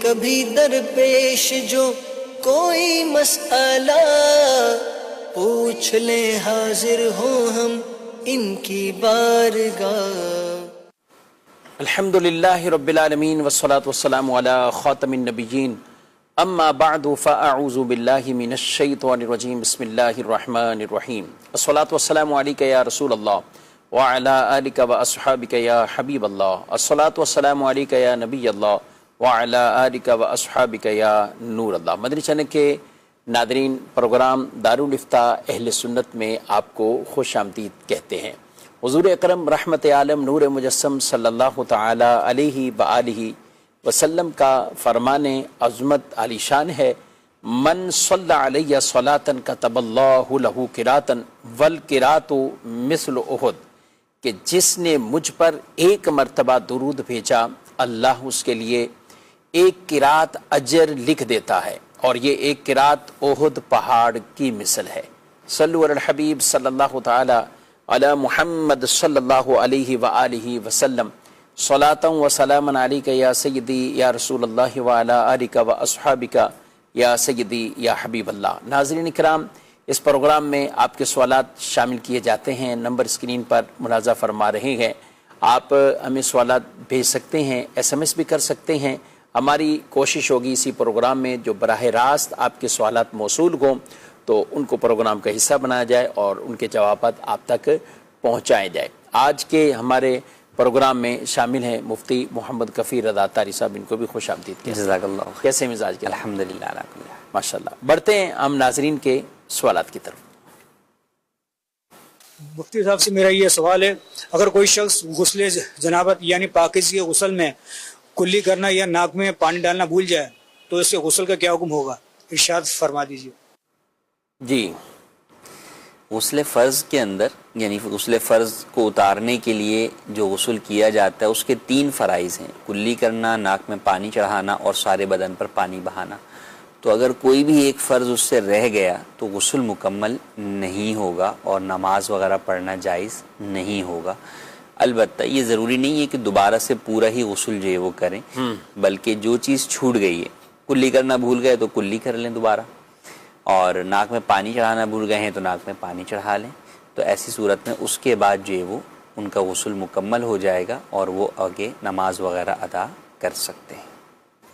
کبھی درپیش جو کوئی مسئلہ پوچھ لیں حاضر ہوں ہم ان کی بارگاہ. الحمد للہ رب العالمین والصلاة والسلام علی خاتم النبیین اما بعد فاعوذ باللہ من الشیطان الرجیم بسم اللہ الرحمن الرحیم. الصلاة والسلام علیک یا رسول اللہ وعلی آلک واصحابک یا حبیب اللہ. الصلاة والسلام علیک یا نبی اللہ وعلی آلک واصحابک یا نور اللہ. مدنی چینل کے ناظرین، پروگرام دارالافتاء اہل سنت میں آپ کو خوش آمدید کہتے ہیں. حضور اکرم رحمت عالم نور مجسم صلی اللہ تعالی علیہ وآلہ وسلم کا فرمان عظمت علی شان ہے: من صلی علیہ صلاۃ کتب اللہ لہ قراۃ والقراۃ مثل احد، کہ جس نے مجھ پر ایک مرتبہ درود بھیجا اللہ اس کے لیے ایک قرات اجر لکھ دیتا ہے، اور یہ ایک قرات احد پہاڑ کی مثل ہے. صلو علی الحبیب صلی اللہ تعالی علی محمد صلی اللہ علیہ وآلہ وسلم. صلاۃ و سلام علیک یا سیدی یا رسول اللہ وعلی آلک و اصحابک یا سیدی یا حبیب اللہ. ناظرین کرام، اس پروگرام میں آپ کے سوالات شامل کیے جاتے ہیں. نمبر اسکرین پر ملاحظہ فرما رہے ہیں. آپ ہمیں سوالات بھیج سکتے ہیں، SMS بھی کر سکتے ہیں. ہماری کوشش ہوگی اسی پروگرام میں جو براہ راست آپ کے سوالات موصول ہوں تو ان کو پروگرام کا حصہ بنایا جائے اور ان کے جوابات آپ تک پہنچائے جائے. آج کے ہمارے پروگرام میں شامل ہیں مفتی محمد کفیل رضا طاری صاحب. ان کو بھی خوش آمدید. جزاک اللہ. کیسے مزاج کے؟ الحمدللہ ماشاء اللہ. بڑھتے ہیں ہم ناظرین کے سوالات کی طرف. مفتی صاحب سے میرا یہ سوال ہے، اگر کوئی شخص غسل جنابت یعنی پاکیزگی غسل میں کلی کرنا یا ناک میں پانی ڈالنا بھول جائے تو اس سے غسل کا کیا حکم ہوگا؟ ارشاد فرما دیجیے. جی، غسل فرض کے اندر یعنی غسل فرض کو اتارنے کے لیے جو غسل کیا جاتا ہے اس کے 3 فرائض ہیں: کلی کرنا، ناک میں پانی چڑھانا اور سارے بدن پر پانی بہانا. تو اگر کوئی بھی ایک فرض اس سے رہ گیا تو غسل مکمل نہیں ہوگا اور نماز وغیرہ پڑھنا جائز نہیں ہوگا. البتہ یہ ضروری نہیں ہے کہ دوبارہ سے پورا ہی غسل جو ہے وہ کریں، بلکہ جو چیز چھوٹ گئی ہے، کلی کرنا بھول گئے تو کلی کر لیں دوبارہ، اور ناک میں پانی چڑھانا بھول گئے ہیں تو ناک میں پانی چڑھا لیں. تو ایسی صورت میں اس کے بعد جو ہے وہ ان کا غسل مکمل ہو جائے گا اور وہ آگے نماز وغیرہ ادا کر سکتے ہیں.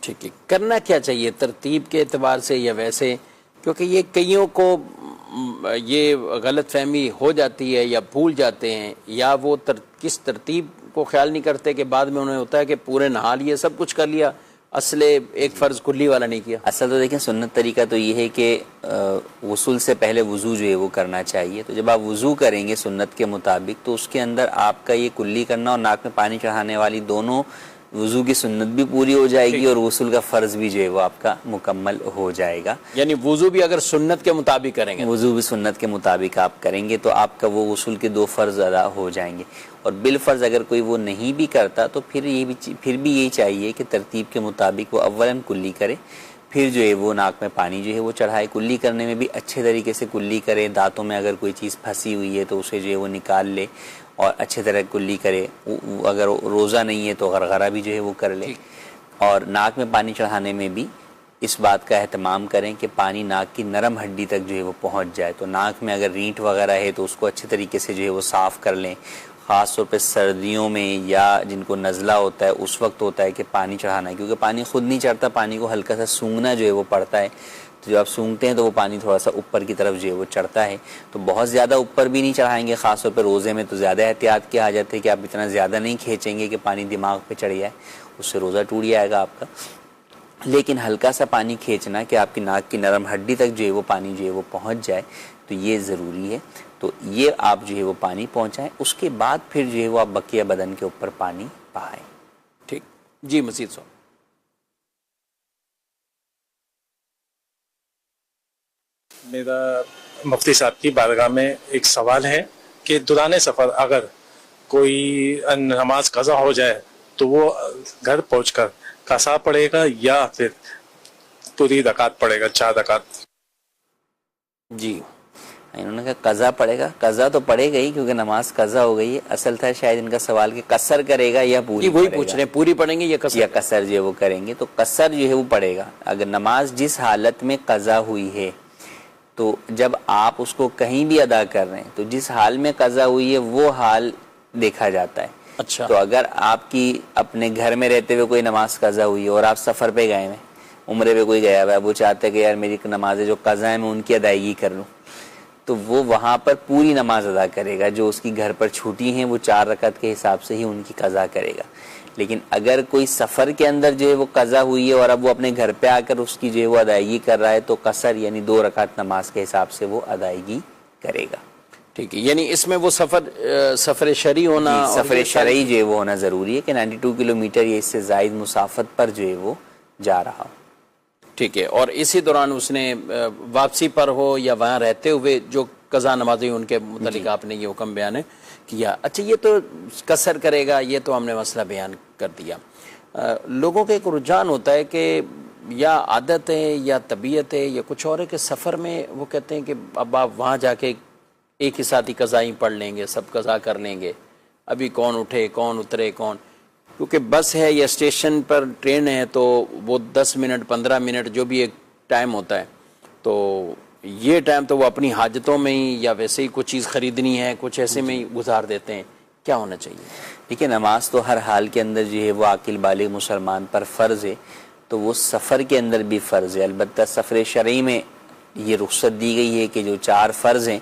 ٹھیک ہے. کرنا کیا چاہیے ترتیب کے اعتبار سے یا ویسے؟ کیونکہ یہ کئیوں کو یہ غلط فہمی ہو جاتی ہے یا بھول جاتے ہیں، یا وہ کس ترتیب کو خیال نہیں کرتے کہ بعد میں انہیں ہوتا ہے کہ پورے نہا لیے، سب کچھ کر لیا، اصل ایک فرض کلی والا نہیں کیا. اصل تو دیکھیں سنت طریقہ تو یہ ہے کہ غسل سے پہلے وضو جو ہے وہ کرنا چاہیے. تو جب آپ وضو کریں گے سنت کے مطابق تو اس کے اندر آپ کا یہ کلی کرنا اور ناک میں پانی چڑھانے والی دونوں وضو کی سنت بھی پوری ہو جائے گی اور غسل کا فرض بھی جو ہے وہ آپ کا مکمل ہو جائے گا. یعنی وضو بھی اگر سنت کے مطابق کریں گے، وضو بھی سنت کے مطابق آپ کریں گے تو آپ کا وہ غسل کے 2 فرض ادا ہو جائیں گے. اور بالفرض اگر کوئی وہ نہیں بھی کرتا تو پھر یہی چاہیے کہ ترتیب کے مطابق وہ اولاً کلی کرے، پھر جو ہے وہ ناک میں پانی جو ہے وہ چڑھائے. کلی کرنے میں بھی اچھے طریقے سے کلی کرے. دانتوں میں اگر کوئی چیز پھنسی ہوئی ہے تو اسے جو ہے وہ نکال لے اور اچھے طرح کلی کرے. اگر روزہ نہیں ہے تو غرغرہ بھی جو ہے وہ کر لے. اور ناک میں پانی چڑھانے میں بھی اس بات کا اہتمام کریں کہ پانی ناک کی نرم ہڈی تک جو ہے وہ پہنچ جائے. تو ناک میں اگر رینٹ وغیرہ ہے تو اس کو اچھے طریقے سے جو ہے وہ صاف کر لیں. خاص طور پہ سردیوں میں یا جن کو نزلہ ہوتا ہے اس وقت ہوتا ہے کہ پانی چڑھانا ہے، کیونکہ پانی خود نہیں چڑھتا، پانی کو ہلکا سا سونگنا جو ہے وہ پڑتا ہے. تو جب آپ سونگتے ہیں تو وہ پانی تھوڑا سا اوپر کی طرف جو ہے وہ چڑھتا ہے. تو بہت زیادہ اوپر بھی نہیں چڑھائیں گے. خاص طور پہ روزے میں تو زیادہ احتیاط کی حاجت ہے کہ آپ اتنا زیادہ نہیں کھینچیں گے کہ پانی دماغ پہ چڑھ جائے، اس سے روزہ ٹوٹ جائے گا آپ کا. لیکن ہلکا سا پانی کھینچنا کہ آپ کی ناک کی نرم ہڈی تک جو ہے وہ پانی جو ہے وہ پہنچ جائے، تو یہ ضروری ہے. تو یہ آپ جو ہے وہ پانی پہنچائیں. اس کے بعد پھر جو ہے وہ آپ بقیہ بدن کے اوپر پانی بہائیں. ٹھیک جی، مزید سو. میرا مفتی صاحب کی بارگاہ میں ایک سوال ہے کہ دوران سفر اگر کوئی نماز قضا ہو جائے تو وہ گھر پہنچ کر قضا پڑے گا یا پھر پوری رکعت پڑے گا، 4 رکعت؟ جی انہوں نے کہا قضا پڑے گا. قضا تو پڑے گا ہی کیونکہ نماز قضا ہو گئی ہے. اصل تھا شاید ان کا سوال کہ قصر کرے گا یا پوری وہی پڑے پوچھ گا رہے ہیں پوری پڑھیں گے یا قصر جو ہے وہ کریں گے. تو قصر جو ہے وہ پڑے گا. اگر نماز جس حالت میں قضا ہوئی ہے تو جب آپ اس کو کہیں بھی ادا کر رہے ہیں تو جس حال میں قضا ہوئی ہے وہ حال دیکھا جاتا ہے. اچھا. تو اگر آپ کی اپنے گھر میں رہتے ہوئے کوئی نماز قضا ہوئی ہے اور آپ سفر پہ گئے ہیں, عمرے پہ کوئی گیا ہوا ہے, وہ چاہتے ہیں کہ یار میری نمازیں جو قضا ہیں میں ان کی ادائیگی کر لوں, تو وہ وہاں پر پوری نماز ادا کرے گا. جو اس کی گھر پر چھوٹی ہیں وہ 4 رکعت کے حساب سے ہی ان کی قضا کرے گا. لیکن اگر کوئی سفر کے اندر جو ہے وہ قضا ہوئی ہے اور اب وہ اپنے گھر پہ آ کر اس کی جو ہے وہ ادائیگی کر رہا ہے تو قصر یعنی 2 رکعت نماز کے حساب سے وہ ادائیگی کرے گا. ٹھیک ہے, یعنی اس میں وہ سفر شرعی ہونا, سفر شرعی جو ہے وہ ہونا ضروری ہے کہ 92 کلومیٹر یا اس سے زائد مسافت پر جو ہے وہ جا رہا ہو. ٹھیک ہے. اور اسی دوران اس نے واپسی پر ہو یا وہاں رہتے ہوئے جو قضا نمازیں ان کے متعلق آپ نے یہ حکم بیان کیا. اچھا, یہ تو قصر کرے گا, یہ تو ہم نے مسئلہ بیان کر دیا. لوگوں کا ایک رجحان ہوتا ہے کہ یا عادت ہے یا طبیعت ہے یا کچھ اور ہے کہ سفر میں وہ کہتے ہیں کہ اب آپ وہاں جا کے ایک ہی ساتھ ہی قضائیں پڑھ لیں گے, سب قضا کر لیں گے, ابھی کون اٹھے کون اترے کون, کیونکہ بس ہے یا اسٹیشن پر ٹرین ہے تو وہ 10 منٹ 15 منٹ جو بھی ایک ٹائم ہوتا ہے, تو یہ ٹائم تو وہ اپنی حاجتوں میں ہی یا ویسے ہی کچھ چیز خریدنی ہے کچھ ایسے میں ہی گزار دیتے ہیں. کیا ہونا چاہیے؟ دیکھیے, نماز تو ہر حال کے اندر جو ہے وہ عاقل بالغ مسلمان پر فرض ہے, تو وہ سفر کے اندر بھی فرض ہے. البتہ سفر شرعی میں یہ رخصت دی گئی ہے کہ جو 4 فرض ہیں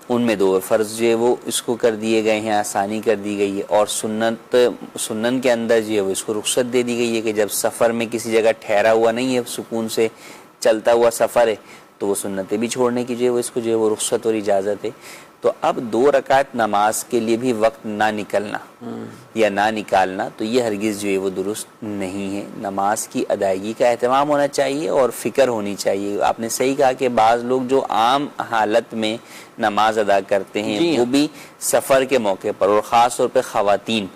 ان میں 2 فرض جو ہے وہ اس کو کر دیے گئے ہیں, آسانی کر دی گئی ہے. اور سنن کے اندر جو ہے وہ اس کو رخصت دے دی گئی ہے کہ جب سفر میں کسی جگہ ٹھہرا ہوا نہیں ہے, سکون سے چلتا ہوا سفر ہے, تو وہ سنتیں بھی چھوڑنے کی جو ہے وہ اس کو جو ہے وہ رخصت اور اجازت ہے. تو اب 2 رکعت نماز کے لیے بھی وقت نہ نکلنا یا نہ نکالنا تو یہ ہرگز جو ہے وہ درست نہیں ہے. نماز کی ادائیگی کا اہتمام ہونا چاہیے اور فکر ہونی چاہیے. آپ نے صحیح کہا کہ بعض لوگ جو عام حالت میں نماز ادا کرتے ہیں وہ بھی سفر کے موقع پر, اور خاص طور پہ خواتین,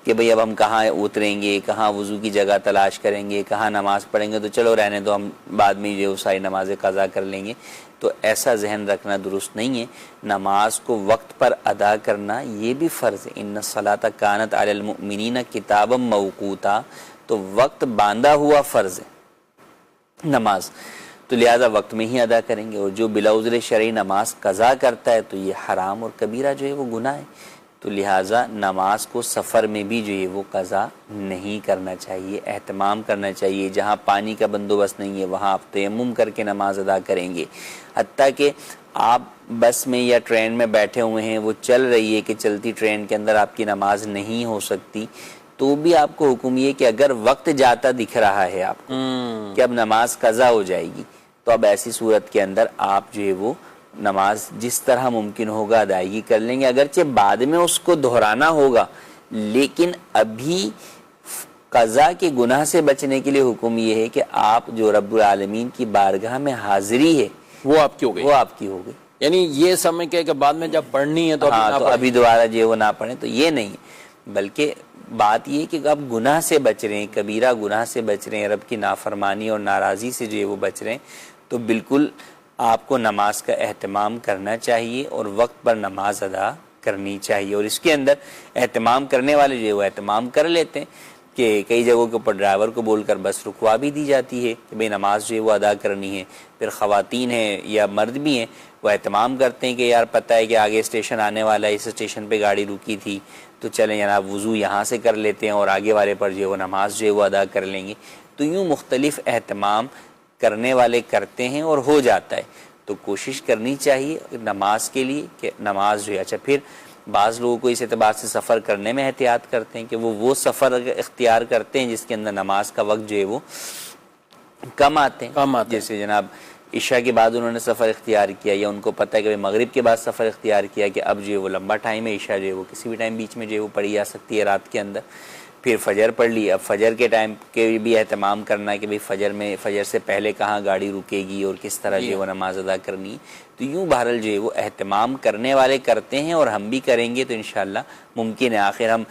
کہ بھئی اب ہم کہاں اتریں گے, کہاں وضو کی جگہ تلاش کریں گے, کہاں نماز پڑھیں گے, تو چلو رہنے دو ہم بعد میں جو ساری نمازیں قضا کر لیں گے. تو ایسا ذہن رکھنا درست نہیں ہے. نماز کو وقت پر ادا کرنا یہ بھی فرض ہے. ان الصلاۃ کانت علی المؤمنین کتابا موقوتا, تو وقت باندھا ہوا فرض ہے نماز, تو لہذا وقت میں ہی ادا کریں گے. اور جو بلا عذر شرعی نماز قضا کرتا ہے تو یہ حرام اور کبیرہ جو ہے وہ گناہ ہے. تو لہٰذا نماز کو سفر میں بھی جو ہے وہ قضا نہیں کرنا چاہیے, اہتمام کرنا چاہیے. جہاں پانی کا بندوبست نہیں ہے وہاں آپ تیمم کر کے نماز ادا کریں گے. حتیٰ کہ آپ بس میں یا ٹرین میں بیٹھے ہوئے ہیں, وہ چل رہی ہے کہ چلتی ٹرین کے اندر آپ کی نماز نہیں ہو سکتی, تو بھی آپ کو حکم یہ کہ اگر وقت جاتا دکھ رہا ہے آپ کو کہ اب نماز قضا ہو جائے گی, تو اب ایسی صورت کے اندر آپ جو ہے وہ نماز جس طرح ممکن ہوگا ادائیگی کر لیں گے. اگرچہ بعد میں اس کو دہرانا ہوگا, لیکن ابھی قضا کے گناہ سے بچنے کے لیے حکم یہ ہے کہ آپ جو رب العالمین کی بارگاہ میں حاضری ہے وہ آپ کی ہو گئی, وہ آپ کی ہو گئی. یعنی یہ سمجھ کے کہ بعد میں جب پڑھنی ہے تو ابھی دوبارہ جو وہ نہ پڑھیں, تو یہ نہیں, بلکہ بات یہ کہ اب گناہ سے بچ رہے ہیں, کبیرہ گناہ سے بچ رہے ہیں, رب کی نافرمانی اور ناراضی سے جو ہے وہ بچ رہے ہیں, تو بالکل آپ کو نماز کا اہتمام کرنا چاہیے اور وقت پر نماز ادا کرنی چاہیے. اور اس کے اندر اہتمام کرنے والے جو ہے وہ اہتمام کر لیتے ہیں کہ کئی جگہوں کے اوپر ڈرائیور کو بول کر بس رکوا بھی دی جاتی ہے کہ بھئی نماز جو ہے وہ ادا کرنی ہے. پھر خواتین ہیں یا مرد بھی ہیں وہ اہتمام کرتے ہیں کہ یار پتہ ہے کہ آگے اسٹیشن آنے والا ہے, اس اسٹیشن پہ گاڑی رکی تھی, تو چلیں جناب وضو یہاں سے کر لیتے ہیں اور آگے والے پر جو ہے وہ نماز جو ہے وہ ادا کر لیں گے. تو یوں مختلف اہتمام کرنے والے کرتے ہیں اور ہو جاتا ہے. تو کوشش کرنی چاہیے نماز کے لیے کہ نماز جو ہے. اچھا, پھر بعض لوگوں کو اس اعتبار سے سفر کرنے میں احتیاط کرتے ہیں کہ وہ سفر اختیار کرتے ہیں جس کے اندر نماز کا وقت جو ہے وہ کم آتے ہیں. جیسے جناب عشاء کے بعد انہوں نے سفر اختیار کیا, یا ان کو پتہ ہے کہ مغرب کے بعد سفر اختیار کیا کہ اب جو ہے وہ لمبا ٹائم ہے, عشاء جو ہے وہ کسی بھی ٹائم بیچ میں جو ہے وہ پڑھی جا سکتی ہے رات کے اندر. پھر فجر پڑھ لی, اب فجر کے ٹائم کے بھی اہتمام کرنا ہے کہ بھئی فجر سے پہلے کہاں گاڑی رکے گی اور کس طرح جو ہے وہ نماز ادا کرنی ہے. تو یوں بہرحال جو ہے وہ اہتمام کرنے والے کرتے ہیں اور ہم بھی کریں گے تو انشاءاللہ ممکن ہے. آخر ہم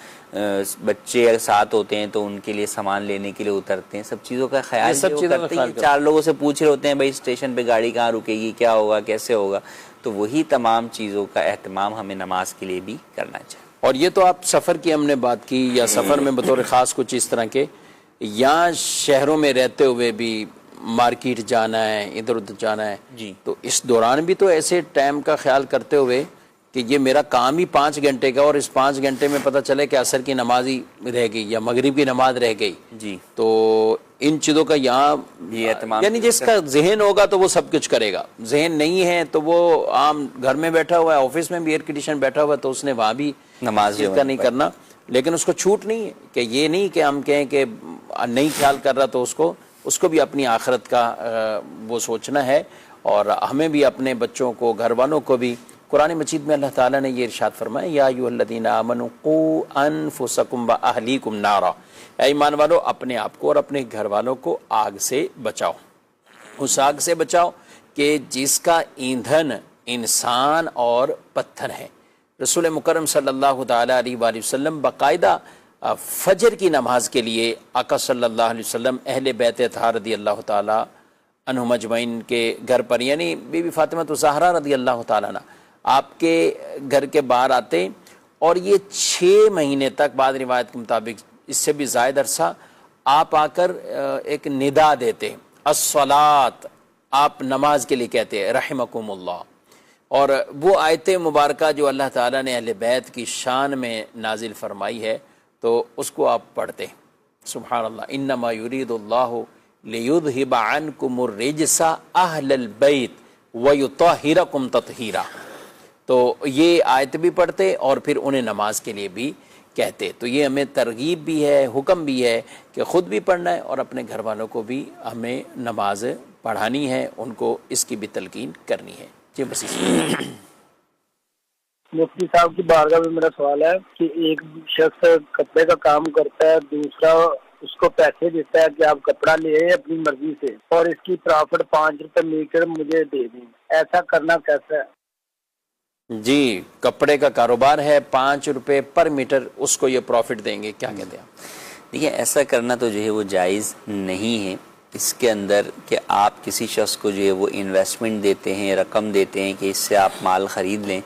بچے ساتھ ہوتے ہیں تو ان کے لیے سامان لینے کے لیے اترتے ہیں، سب چیزوں کا خیال سب چیزوں کا کرتے خیال ہیں. 4 لوگوں سے پوچھ رہے ہوتے ہیں بھائی اسٹیشن پہ گاڑی کہاں رکے گی، کیا ہوگا، کیسے ہوگا. تو وہی تمام چیزوں کا اہتمام ہمیں نماز کے لیے بھی کرنا چاہیے. اور یہ تو آپ سفر کی ہم نے بات کی، یا سفر میں بطور خاص کچھ اس طرح کے، یا شہروں میں رہتے ہوئے بھی مارکیٹ جانا ہے، ادھر ادھر جانا ہے، جی. تو اس دوران بھی تو ایسے ٹائم کا خیال کرتے ہوئے کہ یہ میرا کام ہی 5 گھنٹے کا، اور اس 5 گھنٹے میں پتہ چلے کہ عصر کی نماز ہی رہ گئی یا مغرب کی نماز رہ گئی. جی. تو ان چیزوں کا یہاں یہ اہتمام، یعنی جس کا ذہن ہوگا تو وہ سب کچھ کرے گا، ذہن نہیں ہے تو وہ عام گھر میں بیٹھا ہوا ہے، آفس میں بھی ایئر کنڈیشن بیٹھا ہوا ہے، تو اس نے وہاں بھی نماز کا نہیں کرنا. لیکن اس کو چھوٹ نہیں ہے کہ یہ نہیں کہ ہم کہیں کہ نہیں خیال کر رہا، تو اس کو بھی اپنی آخرت کا وہ سوچنا ہے. اور ہمیں بھی اپنے بچوں کو، گھر والوں کو بھی، قرآن مجید میں اللہ تعالیٰ نے یہ ارشاد فرمایا، یا ایھا الذین آمنوا قوا انفسکم واہلیکم نارا، اے ایمان والو اپنے آپ کو اور اپنے گھر والوں کو آگ سے بچاؤ. اس آگ سے بچاؤ کہ جس کا ایندھن انسان اور پتھر ہے. رسول مکرم صلی اللہ تعالیٰ علیہ وآلہ وسلم باقاعدہ فجر کی نماز کے لیے آقا صلی اللہ علیہ وسلم اہل بیت اطہار رضی اللہ تعالیٰ عنہم اجمعین کے گھر پر، یعنی بی بی فاطمہ الزہرا رضی اللہ تعالیٰ عنہ، آپ کے گھر کے باہر آتے، اور یہ 6 مہینے تک، بعض روایت کے مطابق اس سے بھی زائد عرصہ، آپ آ کر ایک ندا دیتے، الصلاۃ، آپ نماز کے لیے کہتے رحمکم اللہ. اور وہ آیت مبارکہ جو اللہ تعالیٰ نے اہل بیت کی شان میں نازل فرمائی ہے، تو اس کو آپ پڑھتے. سبحان اللہ. انما یرید اللہ لیذھب عنکم الرجس اہل البیت ویطہرکم تطہیرا. تو یہ آیت بھی پڑھتے اور پھر انہیں نماز کے لیے بھی کہتے. تو یہ ہمیں ترغیب بھی ہے، حکم بھی ہے کہ خود بھی پڑھنا ہے اور اپنے گھر والوں کو بھی ہمیں نماز پڑھانی ہے، ان کو اس کی بھی تلقین کرنی ہے. جی بس مفتی صاحب کی بارگاہ میں میرا سوال ہے کہ ایک شخص کپڑے کا کام کرتا ہے، دوسرا اس کو پیسے دیتا ہے کہ آپ کپڑا لے آئیں اپنی مرضی سے، اور اس کی پرافٹ 5 روپے میٹر مجھے دے دیں، ایسا کرنا کیسا ہے؟ جی، کپڑے کا کاروبار ہے، 5 روپے پر میٹر اس کو یہ پروفٹ دیں گے، کیا کہتے ہیں؟ دیکھیے ایسا کرنا تو جو ہے وہ جائز نہیں ہے. اس کے اندر کہ آپ کسی شخص کو جو ہے وہ انویسٹمنٹ دیتے ہیں، رقم دیتے ہیں کہ اس سے آپ مال خرید لیں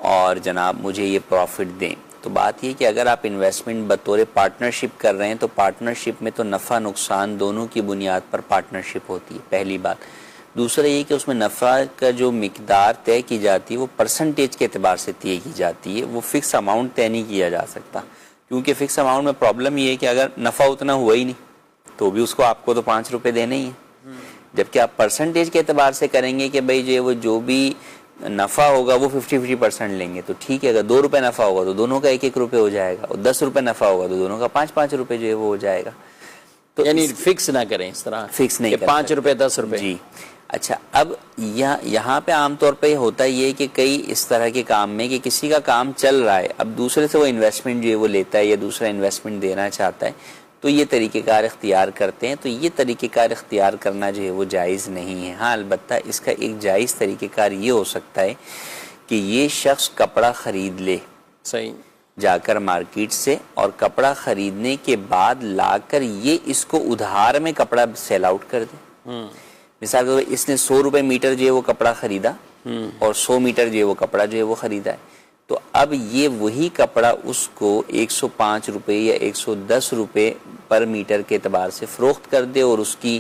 اور جناب مجھے یہ پروفٹ دیں. تو بات یہ کہ اگر آپ انویسٹمنٹ بطور پارٹنرشپ کر رہے ہیں تو پارٹنرشپ میں تو نفع نقصان دونوں کی بنیاد پر پارٹنرشپ ہوتی ہے، پہلی بات. دوسرا یہ کہ اس میں نفع کا جو مقدار طے کی جاتی ہے وہ پرسنٹیج کے اعتبار سے طے کی جاتی ہے، وہ فکس اماؤنٹ طے نہیں کیا جا سکتا. کیونکہ فکس اماؤنٹ میں پرابلم یہ ہے کہ اگر نفع اتنا ہوا ہی نہیں تو بھی اس کو آپ کو تو 5 روپے دینے ہی ہیں. جبکہ آپ پرسنٹیج کے اعتبار سے کریں گے کہ بھائی جو بھی نفع ہوگا وہ 50% لیں گے تو ٹھیک ہے. اگر 2 روپے نفع ہوگا تو دونوں کا 1 روپے ہو جائے گا، اور 10 روپے نفع ہوگا تو دونوں کا 5 روپے جو ہے وہ ہو جائے گا. تو یعنی فکس نہ کریں اس طرح، فکس نہیں کریں 5 روپے 10 روپے. جی اچھا. اب یہاں پہ عام طور پہ ہوتا یہ کہ کئی اس طرح کے کام میں کہ کسی کا کام چل رہا ہے، اب دوسرے سے وہ انویسٹمنٹ جو ہے وہ لیتا ہے یا دوسرا انویسٹمنٹ دینا چاہتا ہے تو یہ طریقہ کار اختیار کرتے ہیں. تو یہ طریقہ کار اختیار کرنا جو ہے وہ جائز نہیں ہے. ہاں البتہ اس کا ایک جائز طریقہ کار یہ ہو سکتا ہے کہ یہ شخص کپڑا خرید لے صحیح جا کر مارکیٹ سے، اور کپڑا خریدنے کے بعد لا کر یہ اس کو ادھار میں کپڑا سیل آؤٹ کر دے. مثال کے طور پر اس نے 100 روپے میٹر جو ہے وہ کپڑا خریدا اور 100 میٹر جو ہے وہ کپڑا جو ہے وہ خریدا ہے. تو اب یہ وہی کپڑا اس کو 105 روپے یا 110 روپے پر میٹر کے اعتبار سے فروخت کر دے، اور اس کی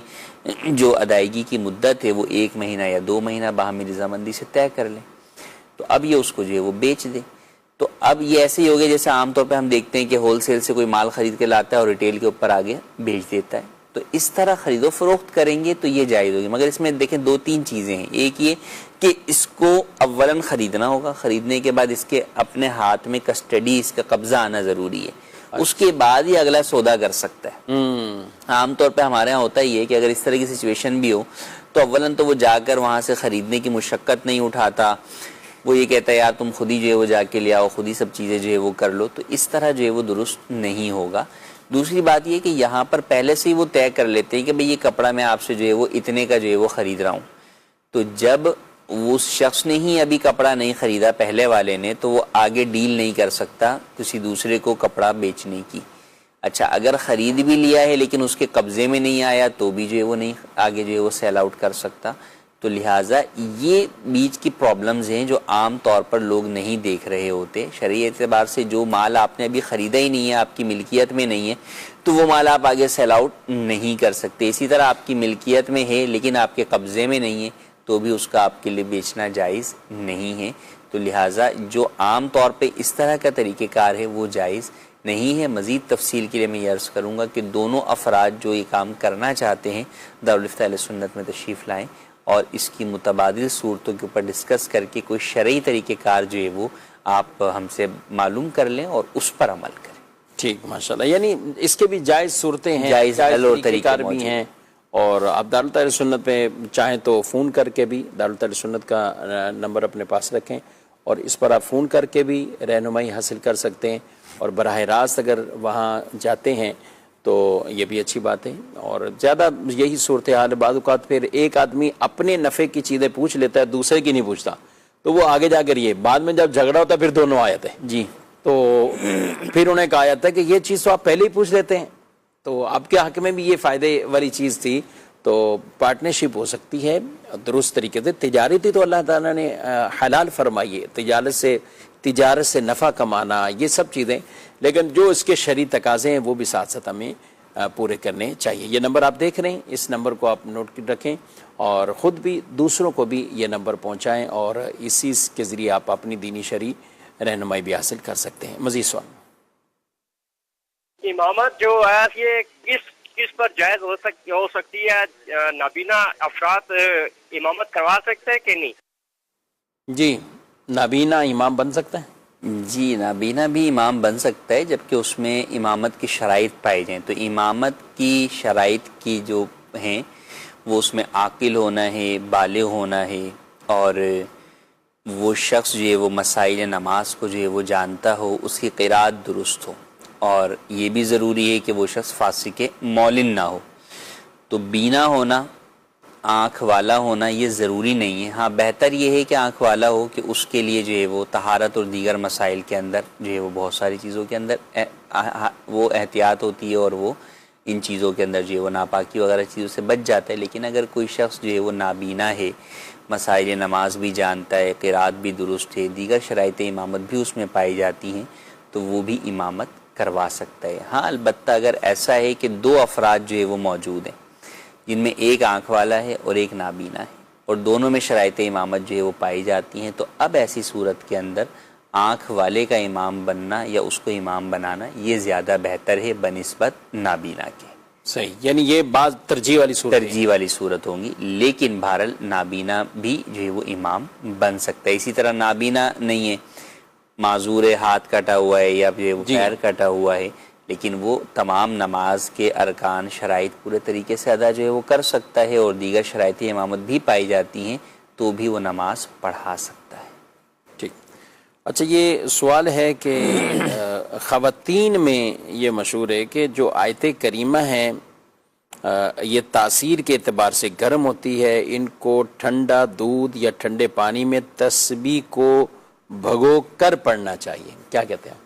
جو ادائیگی کی مدت ہے وہ 1 مہینہ یا 2 مہینہ باہمی رضامندی سے طے کر لیں. تو اب یہ اس کو جو ہے وہ بیچ دے. تو اب یہ ایسے ہی ہو گیا جیسے عام طور پہ ہم دیکھتے ہیں کہ ہول سیل سے کوئی مال خرید کے لاتا ہے اور ریٹیل کے اوپر آگے بیچ دیتا ہے. تو اس طرح خرید و فروخت کریں گے تو یہ جائز ہوگی. مگر اس میں دیکھیں 2-3 چیزیں ہیں. ایک یہ کہ اس کو اولاً خریدنا ہوگا، خریدنے کے بعد اس کے اپنے ہاتھ میں کسٹڈی، اس کا قبضہ آنا ضروری ہے. اس کے بعد ہی اگلا سودا کر سکتا ہے. عام طور پہ ہمارے ہاں ہوتا ہی ہے کہ اگر اس طرح کی سچویشن بھی ہو تو اولاً تو وہ جا کر وہاں سے خریدنے کی مشقت نہیں اٹھاتا، وہ یہ کہتا ہے یار تم خود ہی جو ہے وہ جا کے لے آؤ، خود ہی سب چیزیں جو ہے وہ کر لو. تو اس طرح جو ہے وہ درست نہیں ہوگا. دوسری بات یہ کہ یہاں پر پہلے سے ہی وہ طے کر لیتے ہیں کہ بھئی یہ کپڑا میں آپ سے جو ہے وہ اتنے کا جو ہے وہ خرید رہا ہوں. تو جب اس شخص نے ہی ابھی کپڑا نہیں خریدا پہلے والے نے، تو وہ آگے ڈیل نہیں کر سکتا کسی دوسرے کو کپڑا بیچنے کی. اچھا اگر خرید بھی لیا ہے لیکن اس کے قبضے میں نہیں آیا تو بھی جو ہے وہ نہیں آگے جو ہے وہ سیل آؤٹ کر سکتا. تو لہٰذا یہ بیچ کی پرابلمز ہیں جو عام طور پر لوگ نہیں دیکھ رہے ہوتے. شرعی اعتبار سے جو مال آپ نے ابھی خریدا ہی نہیں ہے، آپ کی ملکیت میں نہیں ہے، تو وہ مال آپ آگے سیل آؤٹ نہیں کر سکتے. اسی طرح آپ کی ملکیت میں ہے لیکن آپ کے قبضے میں نہیں ہے تو بھی اس کا آپ کے لیے بیچنا جائز نہیں ہے. تو لہٰذا جو عام طور پہ اس طرح کا طریقہ کار ہے وہ جائز نہیں ہے. مزید تفصیل کے لیے میں یہ عرض کروں گا کہ دونوں افراد جو یہ کام کرنا چاہتے ہیں دارالفتہ اہل سنت میں تشریف لائیں اور اس کی متبادل صورتوں کے اوپر ڈسکس کر کے کوئی شرعی طریقہ کار جو ہے وہ آپ ہم سے معلوم کر لیں اور اس پر عمل کریں. ٹھیک، ماشاءاللہ. یعنی اس کے بھی جائز صورتیں ہیں، جائز حل اور طریقے کار بھی ہیں. اور آپ دارالفتہ اہل سنت پہ چاہیں تو فون کر کے بھی دارالفتہ اہل سنت کا نمبر اپنے پاس رکھیں اور اس پر آپ فون کر کے بھی رہنمائی حاصل کر سکتے ہیں. اور براہ راست اگر وہاں جاتے ہیں تو یہ بھی اچھی بات ہے. اور زیادہ یہی صورتحال بعض اوقات پھر ایک آدمی اپنے نفع کی چیزیں پوچھ لیتا ہے، دوسرے کی نہیں پوچھتا، تو وہ آگے جا کر یہ بعد میں جب جھگڑا ہوتا ہے پھر دونوں آ جاتے ہیں. جی تو پھر انہیں کہا جاتا ہے کہ یہ چیز تو آپ پہلے ہی پوچھ لیتے ہیں. تو آپ کے حق میں بھی یہ فائدے والی چیز تھی. تو پارٹنرشپ ہو سکتی ہے درست طریقے سے. تجارتی تو اللہ تعالیٰ نے حلال فرمائی ہے، تجارت سے نفع کمانا، یہ سب چیزیں، لیکن جو اس کے شرعی تقاضے ہیں وہ بھی ساتھ ساتھ ہمیں پورے کرنے چاہیے. یہ نمبر آپ دیکھ رہے ہیں، اس نمبر کو آپ نوٹ رکھیں اور خود بھی دوسروں کو بھی یہ نمبر پہنچائیں اور اسی کے ذریعے آپ اپنی دینی شرعی رہنمائی بھی حاصل کر سکتے ہیں. مزید سوال. امامت جو ہے یہ کس پر جائز ہو سکتی ہے؟ نابینا افراد امامت کروا سکتے ہیں کہ نہیں؟ جی، نابینا امام بن سکتا ہے؟ جی نابینا بھی امام بن سکتا ہے جبکہ اس میں امامت کی شرائط پائی جائیں. تو امامت کی شرائط کی جو ہیں وہ اس میں عاقل ہونا ہے، بالغ ہونا ہے، اور وہ شخص جو ہے وہ مسائل نماز کو جو ہے وہ جانتا ہو، اس کی قرات درست ہو، اور یہ بھی ضروری ہے کہ وہ شخص فاسق مولن نہ ہو. تو بینا ہونا، آنکھ والا ہونا یہ ضروری نہیں ہے. ہاں بہتر یہ ہے کہ آنکھ والا ہو کہ اس کے لیے جو ہے وہ طہارت اور دیگر مسائل کے اندر جو ہے وہ بہت ساری چیزوں کے اندر وہ احتیاط ہوتی ہے اور وہ ان چیزوں کے اندر جو ہے وہ ناپاکی وغیرہ چیزوں سے بچ جاتا ہے. لیکن اگر کوئی شخص جو ہے وہ نابینا ہے، مسائل نماز بھی جانتا ہے، قرات بھی درست ہے، دیگر شرائط امامت بھی اس میں پائی جاتی ہیں، تو وہ بھی امامت کروا سکتا ہے. ہاں البتہ اگر ایسا ہے کہ دو افراد جو ہے وہ موجود ہیں جن میں ایک آنکھ والا ہے اور ایک نابینا ہے اور دونوں میں شرائط امامت جو ہے وہ پائی جاتی ہیں، تو اب ایسی صورت کے اندر آنکھ والے کا امام بننا یا اس کو امام بنانا یہ زیادہ بہتر ہے بنسبت نابینا کے. صحیح، یعنی یہ بعض ترجیح والی صورت ہوں گی. لیکن بہرحال نابینا بھی جو ہے وہ امام بن سکتا ہے. اسی طرح نابینا نہیں ہے، معذور ہاتھ کٹا ہوا ہے یا جو ہے وہ پیر کٹا ہوا ہے، لیکن وہ تمام نماز کے ارکان شرائط پورے طریقے سے ادا جو ہے وہ کر سکتا ہے اور دیگر شرائط امامت بھی پائی جاتی ہیں، تو بھی وہ نماز پڑھا سکتا ہے. ٹھیک. اچھا یہ سوال ہے کہ خواتین میں یہ مشہور ہے کہ جو آیت کریمہ ہیں یہ تاثیر کے اعتبار سے گرم ہوتی ہے، ان کو ٹھنڈا دودھ یا ٹھنڈے پانی میں تسبیح کو بھگو کر پڑھنا چاہیے، کیا کہتے ہیں؟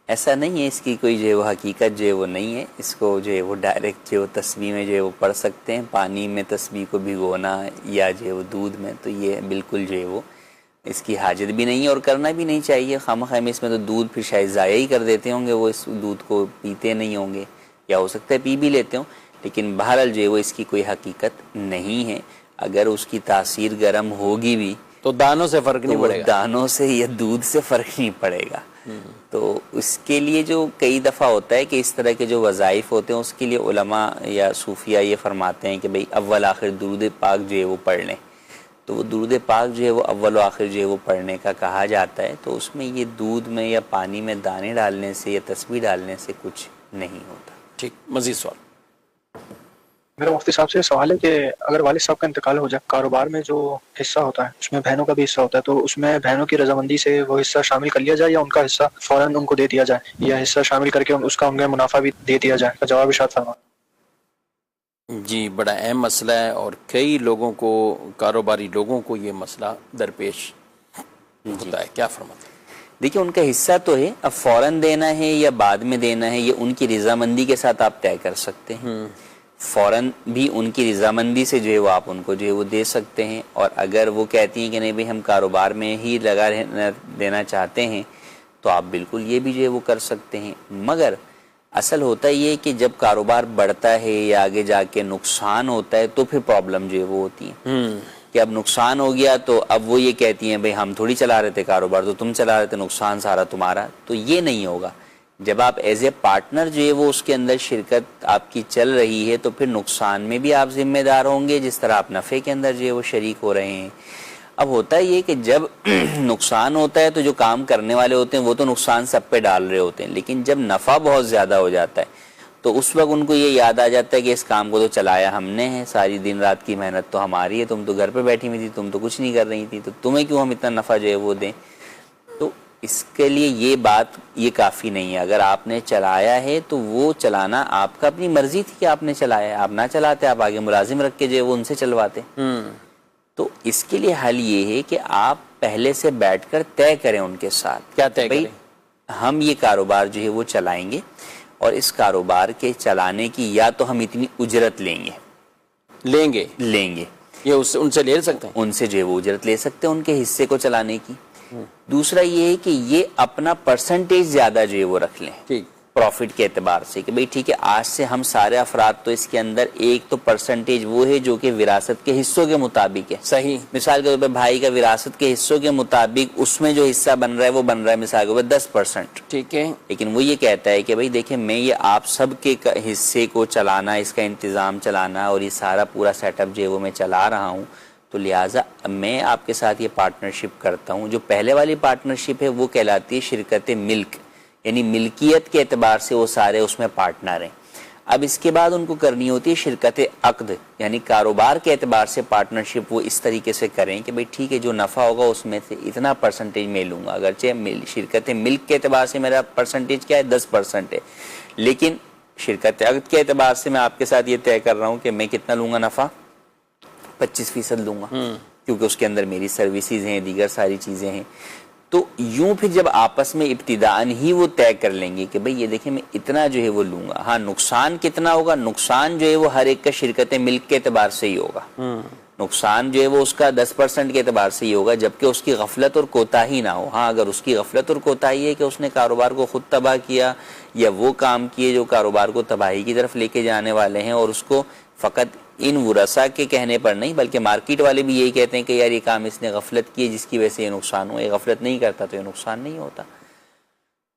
ایسا نہیں ہے، اس کی کوئی جو ہے وہ حقیقت جو ہے وہ نہیں ہے. اس کو جو ہے وہ ڈائریکٹ جو تسبیح میں جو ہے وہ پڑھ سکتے ہیں. پانی میں تسبیح کو بھگونا یا جو ہے وہ دودھ میں، تو یہ بالکل جو ہے وہ اس کی حاجت بھی نہیں ہے اور کرنا بھی نہیں چاہیے. خواہ میں اس میں تو دودھ پھر شاید ضائع ہی کر دیتے ہوں گے، وہ اس دودھ کو پیتے نہیں ہوں گے، یا ہو سکتا ہے پی بھی لیتے ہوں. لیکن بہرحال جو ہے وہ اس کی کوئی حقیقت نہیں ہے. اگر اس کی تاثیر گرم ہوگی بھی تو دانوں سے فرق نہیں پڑے گا، دانوں سے یا دودھ سے فرق نہیں پڑے گا. تو اس کے لیے جو کئی دفعہ ہوتا ہے کہ اس طرح کے جو وظائف ہوتے ہیں اس کے لیے علماء یا صوفیہ یہ فرماتے ہیں کہ بھئی اول آخر درود پاک جو ہے وہ پڑھ لیں. تو وہ درود پاک جو ہے وہ اول و آخر جو ہے وہ پڑھنے کا کہا جاتا ہے. تو اس میں یہ دودھ میں یا پانی میں دانے ڈالنے سے یا تسبیح ڈالنے سے کچھ نہیں ہوتا. ٹھیک. مزید سوال. میرا مفتی صاحب سے سوال ہے کہ اگر والد صاحب کا انتقال ہو جائے، کاروبار میں جو حصہ ہوتا ہے اس میں بہنوں کا بھی حصہ ہوتا ہے، تو اس میں بہنوں کی رضامندی سے وہ حصہ شامل کر لیا جائے یا ان کا حصہ فوراً ان کو دے دیا جائے، یا حصہ شامل کر کے اس کا ان کا منافع بھی دے دیا جائے؟ کا جواب ارشاد فرمائیں. جی بڑا اہم مسئلہ ہے اور کئی لوگوں کو, کاروباری لوگوں کو یہ مسئلہ درپیش ہوتا ہے. کیا فرماتے ہیں؟ دیکھیں ان کا حصہ تو ہے, اب فوراً دینا ہے یا بعد میں دینا ہے یہ ان کی رضامندی کے ساتھ آپ طے کر سکتے ہیں. فوراً بھی ان کی رضامندی سے جو ہے وہ آپ ان کو جو ہے وہ دے سکتے ہیں, اور اگر وہ کہتی ہیں کہ نہیں بھائی ہم کاروبار میں ہی لگا دینا چاہتے ہیں تو آپ بالکل یہ بھی جو ہے وہ کر سکتے ہیں. مگر اصل ہوتا یہ ہے کہ جب کاروبار بڑھتا ہے یا آگے جا کے نقصان ہوتا ہے تو پھر پرابلم جو ہے وہ ہوتی ہے کہ اب نقصان ہو گیا تو اب وہ یہ کہتی ہیں بھئی ہم تھوڑی چلا رہے تھے کاروبار, تو تم چلا رہے تھے, نقصان سارا تمہارا. تو یہ نہیں ہوگا. جب آپ ایز اے پارٹنر جو ہے وہ اس کے اندر شرکت آپ کی چل رہی ہے تو پھر نقصان میں بھی آپ ذمہ دار ہوں گے جس طرح آپ نفع کے اندر جو ہے وہ شریک ہو رہے ہیں. اب ہوتا یہ کہ جب نقصان ہوتا ہے تو جو کام کرنے والے ہوتے ہیں وہ تو نقصان سب پہ ڈال رہے ہوتے ہیں, لیکن جب نفع بہت زیادہ ہو جاتا ہے تو اس وقت ان کو یہ یاد آ جاتا ہے کہ اس کام کو تو چلایا ہم نے ہے, ساری دن رات کی محنت تو ہماری ہے, تم تو گھر پہ بیٹھی ہوئی تھی, تم تو کچھ نہیں کر رہی تھی, تو تمہیں کیوں ہم اتنا نفع جو ہے وہ دیں. تو اس کے لیے یہ بات یہ کافی نہیں ہے. اگر آپ نے چلایا ہے تو وہ چلانا آپ کا اپنی مرضی تھی کہ آپ نے چلایا ہے, آپ نہ چلاتے آپ آگے ملازم رکھ کے جو ہے وہ ان سے چلواتے. تو اس کے لیے حل یہ ہے کہ آپ پہلے سے بیٹھ کر طے کریں ان کے ساتھ. کیا طے کریں؟ ہم یہ کاروبار جو ہے وہ چلائیں گے اور اس کاروبار کے چلانے کی یا تو ہم اتنی اجرت لیں گے یہ ان سے لے سکتے ہیں, ان سے جو ہے وہ اجرت لے سکتے ہیں ان کے حصے کو چلانے کی. دوسرا یہ ہے کہ یہ اپنا پرسنٹیج زیادہ جو ہے وہ رکھ لیں ٹھیک پروفٹ کے اعتبار سے کہ بھئی ٹھیک ہے آج سے ہم سارے افراد تو اس کے اندر ایک تو پرسنٹیج وہ ہے جو کہ وراثت کے حصوں کے مطابق ہے. صحیح. مثال کے طور پہ بھائی کا وراثت کے حصوں کے مطابق اس میں جو حصہ بن رہا ہے وہ بن رہا ہے مثال کے طور پہ 10%. ٹھیک ہے. لیکن وہ یہ کہتا ہے کہ بھئی دیکھیں میں یہ آپ سب کے حصے کو چلانا, اس کا انتظام چلانا اور یہ سارا پورا سیٹ اپ جو ہے وہ میں چلا رہا ہوں, تو لہٰذا میں آپ کے ساتھ یہ پارٹنرشپ کرتا ہوں. جو پہلے والی پارٹنرشپ ہے وہ کہلاتی ہے شرکت ملک, یعنی ملکیت کے اعتبار سے وہ سارے اس میں پارٹنر ہیں. اب اس کے بعد ان کو کرنی ہوتی ہے شرکت عقد, یعنی کاروبار کے اعتبار سے پارٹنرشپ وہ اس طریقے سے کریں کہ بھئی ٹھیک ہے جو نفع ہوگا اس میں سے اتنا پرسنٹیج میں لوں گا. اگرچہ شرکت ملک کے اعتبار سے میرا پرسنٹیج کیا ہے 10% ہے, لیکن شرکت عقد کے اعتبار سے میں آپ کے ساتھ یہ طے کر رہا ہوں کہ میں کتنا لوں گا نفع, 25% لوں گا, کیونکہ اس کے اندر میری سروسز ہیں, دیگر ساری چیزیں ہیں. تو یوں پھر جب آپس میں ابتداءً ہی وہ طے کر لیں گے کہ بھئی یہ دیکھیں میں اتنا جو ہے وہ لوں گا. ہاں نقصان کتنا ہوگا, نقصان جو ہے وہ ہر ایک کا شرکت ملک کے اعتبار سے ہی ہوگا, نقصان جو ہے وہ اس کا 10% کے اعتبار سے ہی ہوگا, جبکہ اس کی غفلت اور کوتاہی نہ ہو. ہاں اگر اس کی غفلت اور کوتاہی ہے کہ اس نے کاروبار کو خود تباہ کیا یا وہ کام کیے جو کاروبار کو تباہی کی طرف لے کے جانے والے ہیں, اور اس کو فقط ان ورثاء کے کہنے پر نہیں بلکہ مارکیٹ والے بھی یہی کہتے ہیں کہ یار یہ کام اس نے غفلت کی جس کی وجہ سے یہ نقصان ہوا, یہ غفلت نہیں کرتا تو یہ نقصان نہیں ہوتا.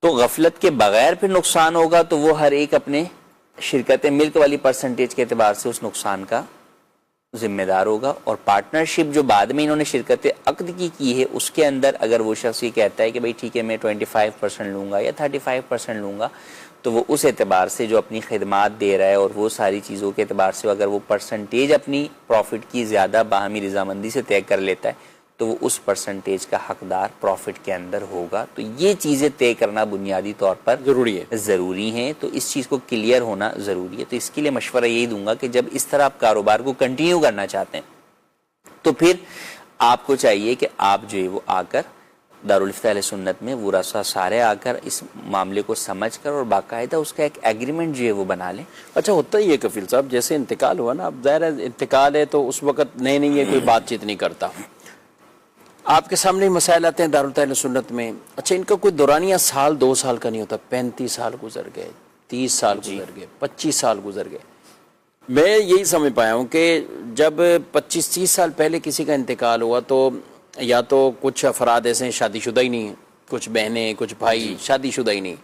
تو غفلت کے بغیر پھر نقصان ہوگا تو وہ ہر ایک اپنے شرکت ملک والی پرسنٹیج کے اعتبار سے اس نقصان کا ذمہ دار ہوگا. اور پارٹنرشپ جو بعد میں انہوں نے شرکت عقد کی ہے اس کے اندر اگر وہ شخص یہ کہتا ہے کہ بھئی ٹھیک ہے میں 25% لوں گا یا 35% لوں گا, تو وہ اس اعتبار سے جو اپنی خدمات دے رہا ہے اور وہ ساری چیزوں کے اعتبار سے اگر وہ پرسنٹیج اپنی پروفٹ کی زیادہ باہمی رضامندی سے طے کر لیتا ہے تو وہ اس پرسنٹیج کا حقدار پروفٹ کے اندر ہوگا. تو یہ چیزیں طے کرنا بنیادی طور پر ضروری ہیں. تو اس چیز کو کلیئر ہونا ضروری ہے. تو اس کے لیے مشورہ یہی دوں گا کہ جب اس طرح آپ کاروبار کو کنٹینیو کرنا چاہتے ہیں تو پھر آپ کو چاہیے کہ آپ جو ہے وہ آ کر دارالفتہ اہل سنت میں ورثاء سارے آ کر اس معاملے کو سمجھ کر اور باقاعدہ اس کا ایک ایگریمنٹ جو ہے وہ بنا لیں. اچھا ہوتا ہی ہے کفیل صاحب, جیسے انتقال ہوا نا, اب ظاہر ہے انتقال ہے تو اس وقت نہیں ہے کوئی بات چیت نہیں کرتا, آپ کے سامنے مسائل آتے ہیں دارالفتہ اہل سنت میں. اچھا ان کا کوئی دورانیہ سال 2 سال کا نہیں ہوتا, 35 سال گزر گئے, 30 سال گزر گئے, 25 سال گزر گئے. میں یہی سمجھ پایا ہوں کہ جب 25-30 سال پہلے کسی کا انتقال ہوا تو یا تو کچھ افراد ایسے ہیں شادی شدہ ہی نہیں ہیں, کچھ بہنیں کچھ بھائی شادی شدہ ہی نہیں,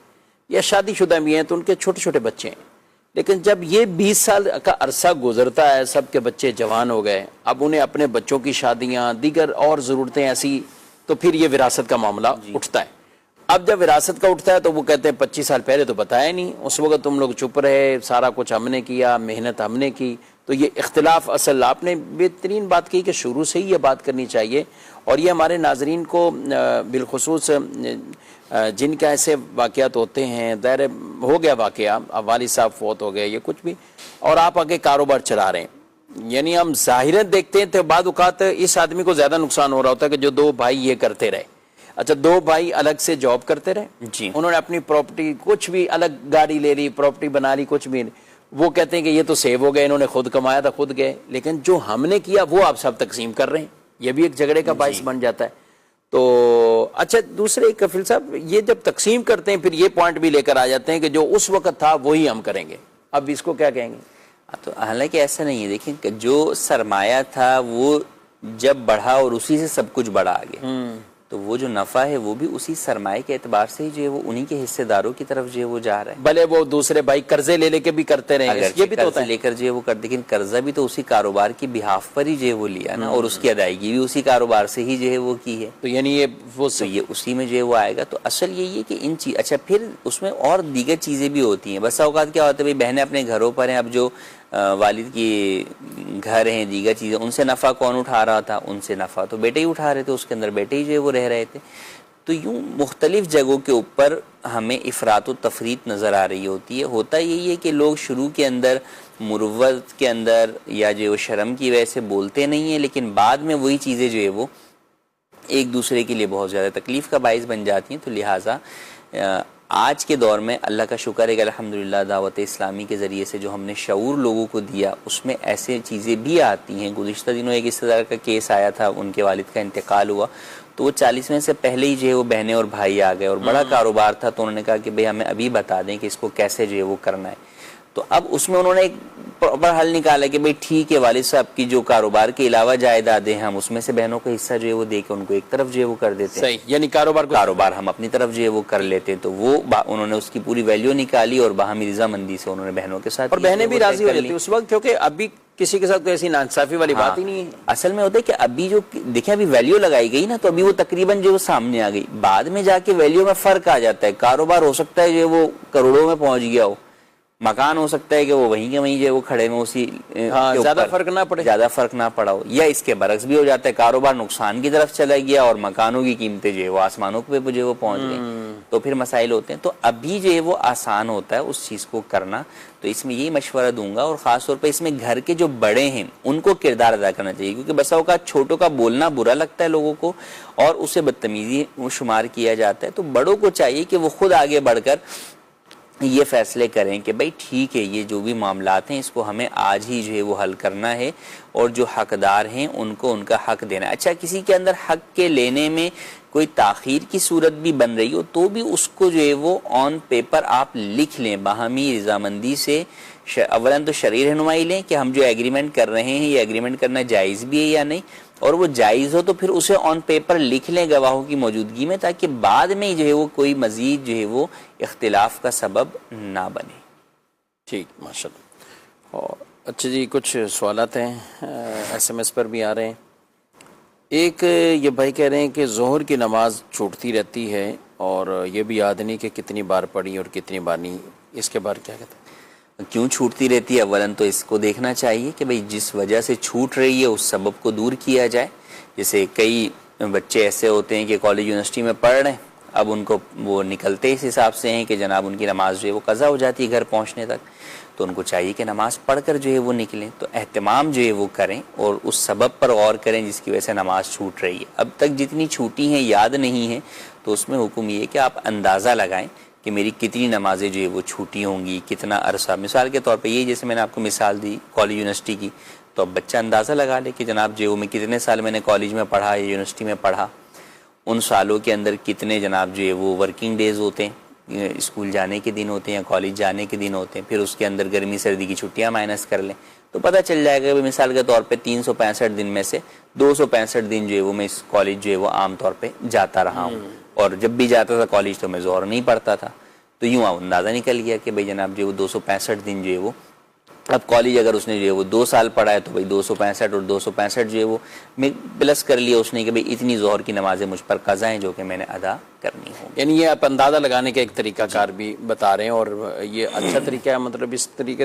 یا شادی شدہ بھی ہیں تو ان کے چھوٹے چھوٹے بچے ہیں. لیکن جب یہ 20 سال کا عرصہ گزرتا ہے, سب کے بچے جوان ہو گئے, اب انہیں اپنے بچوں کی شادیاں دیگر اور ضرورتیں ایسی, تو پھر یہ وراثت کا معاملہ اٹھتا ہے. اب جب وراثت کا اٹھتا ہے تو وہ کہتے ہیں 25 سال پہلے تو بتایا نہیں, اس وقت تم لوگ چپ رہے, سارا کچھ ہم نے کیا, محنت ہم نے کی, تو یہ اختلاف اصل آپ نے بہترین بات کی کہ شروع سے ہی یہ بات کرنی چاہیے، اور یہ ہمارے ناظرین کو بالخصوص جن کے ایسے واقعات ہوتے ہیں، ظاہر ہو گیا واقعہ، اب والد صاحب فوت ہو گئے یا کچھ بھی، اور آپ آگے کاروبار چلا رہے ہیں، یعنی ہم ظاہراً دیکھتے ہیں تو بعض اوقات اس آدمی کو زیادہ نقصان ہو رہا ہوتا ہے کہ جو دو بھائی یہ کرتے رہے. اچھا، دو بھائی الگ سے جاب کرتے رہے جی، انہوں نے اپنی پراپرٹی کچھ بھی الگ گاڑی لے لی، پراپرٹی بنا لی، کچھ بھی، وہ کہتے ہیں کہ یہ تو سیو ہو گئے، انہوں نے خود کمایا تھا خود گئے، لیکن جو ہم نے کیا وہ آپ سب تقسیم کر رہے ہیں، یہ بھی ایک جھگڑے کا باعث بن جاتا ہے. تو اچھا، دوسرے کفیل صاحب، یہ جب تقسیم کرتے ہیں پھر یہ پوائنٹ بھی لے کر آ جاتے ہیں کہ جو اس وقت تھا وہی ہم کریں گے، اب اس کو کیا کہیں گے؟ تو حالانکہ ایسا نہیں ہے، دیکھیں کہ جو سرمایہ تھا وہ جب بڑھا اور اسی سے سب کچھ بڑھا آگے، تو وہ جو نفع ہے وہ بھی اسی سرمایہ کے اعتبار سے ہی جو ہے وہ انہی کے حصے داروں کی طرف جو ہے وہ جا رہا ہے. بھلے وہ دوسرے بھائی قرضے لے لے کے بھی کرتے رہے، یہ بھی تو ہوتا ہے لے کر جو ہے وہ کر، لیکن قرضہ بھی تو اسی کاروبار کی بہاف پر ہی جو ہے وہ لیا نا، اور اس کی ادائیگی بھی اسی کاروبار سے ہی جو ہے وہ کی ہے، تو یعنی یہ وہ تو یہ اسی میں جو ہے وہ آئے گا. تو اصل یہی ہے کہ ان چیز، اچھا پھر اس میں اور دیگر چیزیں بھی ہوتی ہیں. بس اوقات کیا ہوتا ہے، بھائی بہنیں اپنے گھروں پر ہیں، اب جو والد کی گھر ہیں، دیگر چیزیں، ان سے نفع کون اٹھا رہا تھا؟ ان سے نفع تو بیٹے ہی اٹھا رہے تھے، اس کے اندر بیٹے ہی جو ہے وہ رہ رہے تھے. تو یوں مختلف جگہوں کے اوپر ہمیں افراط و تفریط نظر آ رہی ہوتی ہے. ہوتا یہی ہے کہ لوگ شروع کے اندر مروت کے اندر یا جو شرم کی وجہ سے بولتے نہیں ہیں، لیکن بعد میں وہی چیزیں جو ہے وہ ایک دوسرے کے لیے بہت زیادہ تکلیف کا باعث بن جاتی ہیں. تو لہٰذا آج کے دور میں اللہ کا شکر ہے کہ الحمدللہ دعوت اسلامی کے ذریعے سے جو ہم نے شعور لوگوں کو دیا، اس میں ایسے چیزیں بھی آتی ہیں. گزشتہ دنوں ایک اس طرح کا کیس آیا تھا، ان کے والد کا انتقال ہوا، تو وہ 40ویں سے پہلے ہی جو ہے وہ بہنیں اور بھائی آ گئے، اور بڑا کاروبار تھا، تو انہوں نے کہا کہ بھئی ہمیں ابھی بتا دیں کہ اس کو کیسے جو ہے وہ کرنا ہے. تو اب اس میں انہوں نے ایک پراپر حل نکالا کہ بھئی ٹھیک ہے، والد صاحب کی جو کاروبار کے علاوہ جائیدادیں ہیں، ہم اس میں سے بہنوں کا حصہ جو ہے وہ دے کے ان کو ایک طرف جو ہے وہ کر دیتے ہیں. صحیح، یعنی کاروبار ہم اپنی طرف جو ہے وہ کر لیتے ہیں. تو وہ انہوں نے اس کی پوری ویلیو نکالی اور باہمی رضامندی سے انہوں نے بہنوں کے ساتھ، اور بہنیں بھی راضی ہو جاتی اس وقت، کیونکہ ابھی کسی کے ساتھ کوئی ایسی ناانصافی والی بات ہی نہیں ہے. اصل میں ہوتا ہے کہ ابھی جو دیکھیں ابھی ویلیو لگائی گئی نا، تو ابھی وہ تقریباً جو سامنے آ گئی، بعد میں جا کے ویلیو میں فرق آ جاتا ہے. کاروبار ہو سکتا ہے جو وہ کروڑوں میں پہنچ گیا ہو، مکان ہو سکتا ہے کہ وہ وہیں کے وہیں جو وہ کھڑے میں اسی زیادہ فرق نہ پڑا ہو، یا اس کے برعکس بھی ہو جاتا ہے، کاروبار نقصان کی طرف چلا گیا اور مکانوں کی قیمتیں جو ہے وہ آسمانوں پہ جو ہے وہ پہنچ گئی، تو پھر مسائل ہوتے ہیں. تو ابھی جو ہے وہ آسان ہوتا ہے اس چیز کو کرنا. تو اس میں یہی مشورہ دوں گا، اور خاص طور پہ اس میں گھر کے جو بڑے ہیں ان کو کردار ادا کرنا چاہیے، کیونکہ بسا اوقات چھوٹوں کا بولنا برا لگتا ہے لوگوں کو اور اسے بدتمیزی شمار کیا جاتا ہے. تو بڑوں کو چاہیے کہ وہ خود آگے بڑھ کر یہ فیصلے کریں کہ بھائی ٹھیک ہے، یہ جو بھی معاملات ہیں اس کو ہمیں آج ہی جو ہے وہ حل کرنا ہے، اور جو حقدار ہیں ان کو ان کا حق دینا ہے. اچھا، کسی کے اندر حق کے لینے میں کوئی تاخیر کی صورت بھی بن رہی ہو تو بھی اس کو جو ہے وہ آن پیپر آپ لکھ لیں باہمی رضامندی سے. اولاً تو شرعی رہنمائی لیں کہ ہم جو ایگریمنٹ کر رہے ہیں یہ ایگریمنٹ کرنا جائز بھی ہے یا نہیں، اور وہ جائز ہو تو پھر اسے آن پیپر لکھ لیں گواہوں کی موجودگی میں، تاکہ بعد میں جو ہے وہ کوئی مزید جو ہے وہ اختلاف کا سبب نہ بنے. ٹھیک، ماشاءاللہ. اور اچھا جی، کچھ سوالات ہیں SMS پر بھی آ رہے ہیں. ایک یہ بھائی کہہ رہے ہیں کہ ظہر کی نماز چھوٹتی رہتی ہے اور یہ بھی یاد نہیں کہ کتنی بار پڑھی اور کتنی بار نہیں، اس کے بارے کیا کہتے ہیں؟ کیوں چھوٹتی رہتی ہے؟ اولاً تو اس کو دیکھنا چاہیے کہ بھئی جس وجہ سے چھوٹ رہی ہے اس سبب کو دور کیا جائے. جیسے کئی بچے ایسے ہوتے ہیں کہ کالج یونیورسٹی میں پڑھ رہے ہیں، اب ان کو وہ نکلتے اس حساب سے ہیں کہ جناب ان کی نماز جو ہے وہ قضا ہو جاتی ہے گھر پہنچنے تک، تو ان کو چاہیے کہ نماز پڑھ کر جو ہے وہ نکلیں. تو اہتمام جو ہے وہ کریں اور اس سبب پر غور کریں جس کی وجہ سے نماز چھوٹ رہی ہے. اب تک جتنی چھوٹی ہیں یاد نہیں ہیں، تو اس میں حکم یہ ہے کہ آپ اندازہ لگائیں کہ میری کتنی نمازیں جو ہے وہ چھوٹی ہوں گی، کتنا عرصہ. مثال کے طور پہ یہ جیسے میں نے آپ کو مثال دی کالج یونیورسٹی کی، تو اب بچہ اندازہ لگا لے کہ جناب جو میں کتنے سال میں نے کالج میں پڑھا یا یونیورسٹی میں پڑھا، ان سالوں کے اندر کتنے جناب جو ہے وہ ورکنگ ڈیز ہوتے ہیں، اسکول جانے کے دن ہوتے ہیں یا کالج جانے کے دن ہوتے ہیں، پھر اس کے اندر گرمی سردی کی چھٹیاں مائنس کر لیں تو پتہ چل جائے گا کہ مثال کے طور پہ 365 دن میں سے 265 دن جو ہے وہ میں اس کالج جو ہے وہ عام طور پہ جاتا رہا ہوں، اور جب بھی جاتا تھا کالج تو میں ظہر نہیں پڑھتا تھا. تو یوں اندازہ نکل گیا کہ بھئی جناب جو وہ 265 دن جو ہے وہ، اب کالج اگر اس نے جو ہے وہ 2 سال پڑھا ہے تو بھئی 265 اور 265 جو ہے وہ میں پلس کر لیا اس نے کہ بھئی اتنی ظہر کی نمازیں مجھ پر قضا ہیں جو کہ میں نے ادا کرنی ہوگی. یعنی یہ آپ اندازہ لگانے کا ایک طریقہ کار بھی بتا رہے ہیں، اور یہ اچھا طریقہ ہے. مطلب اس طریقے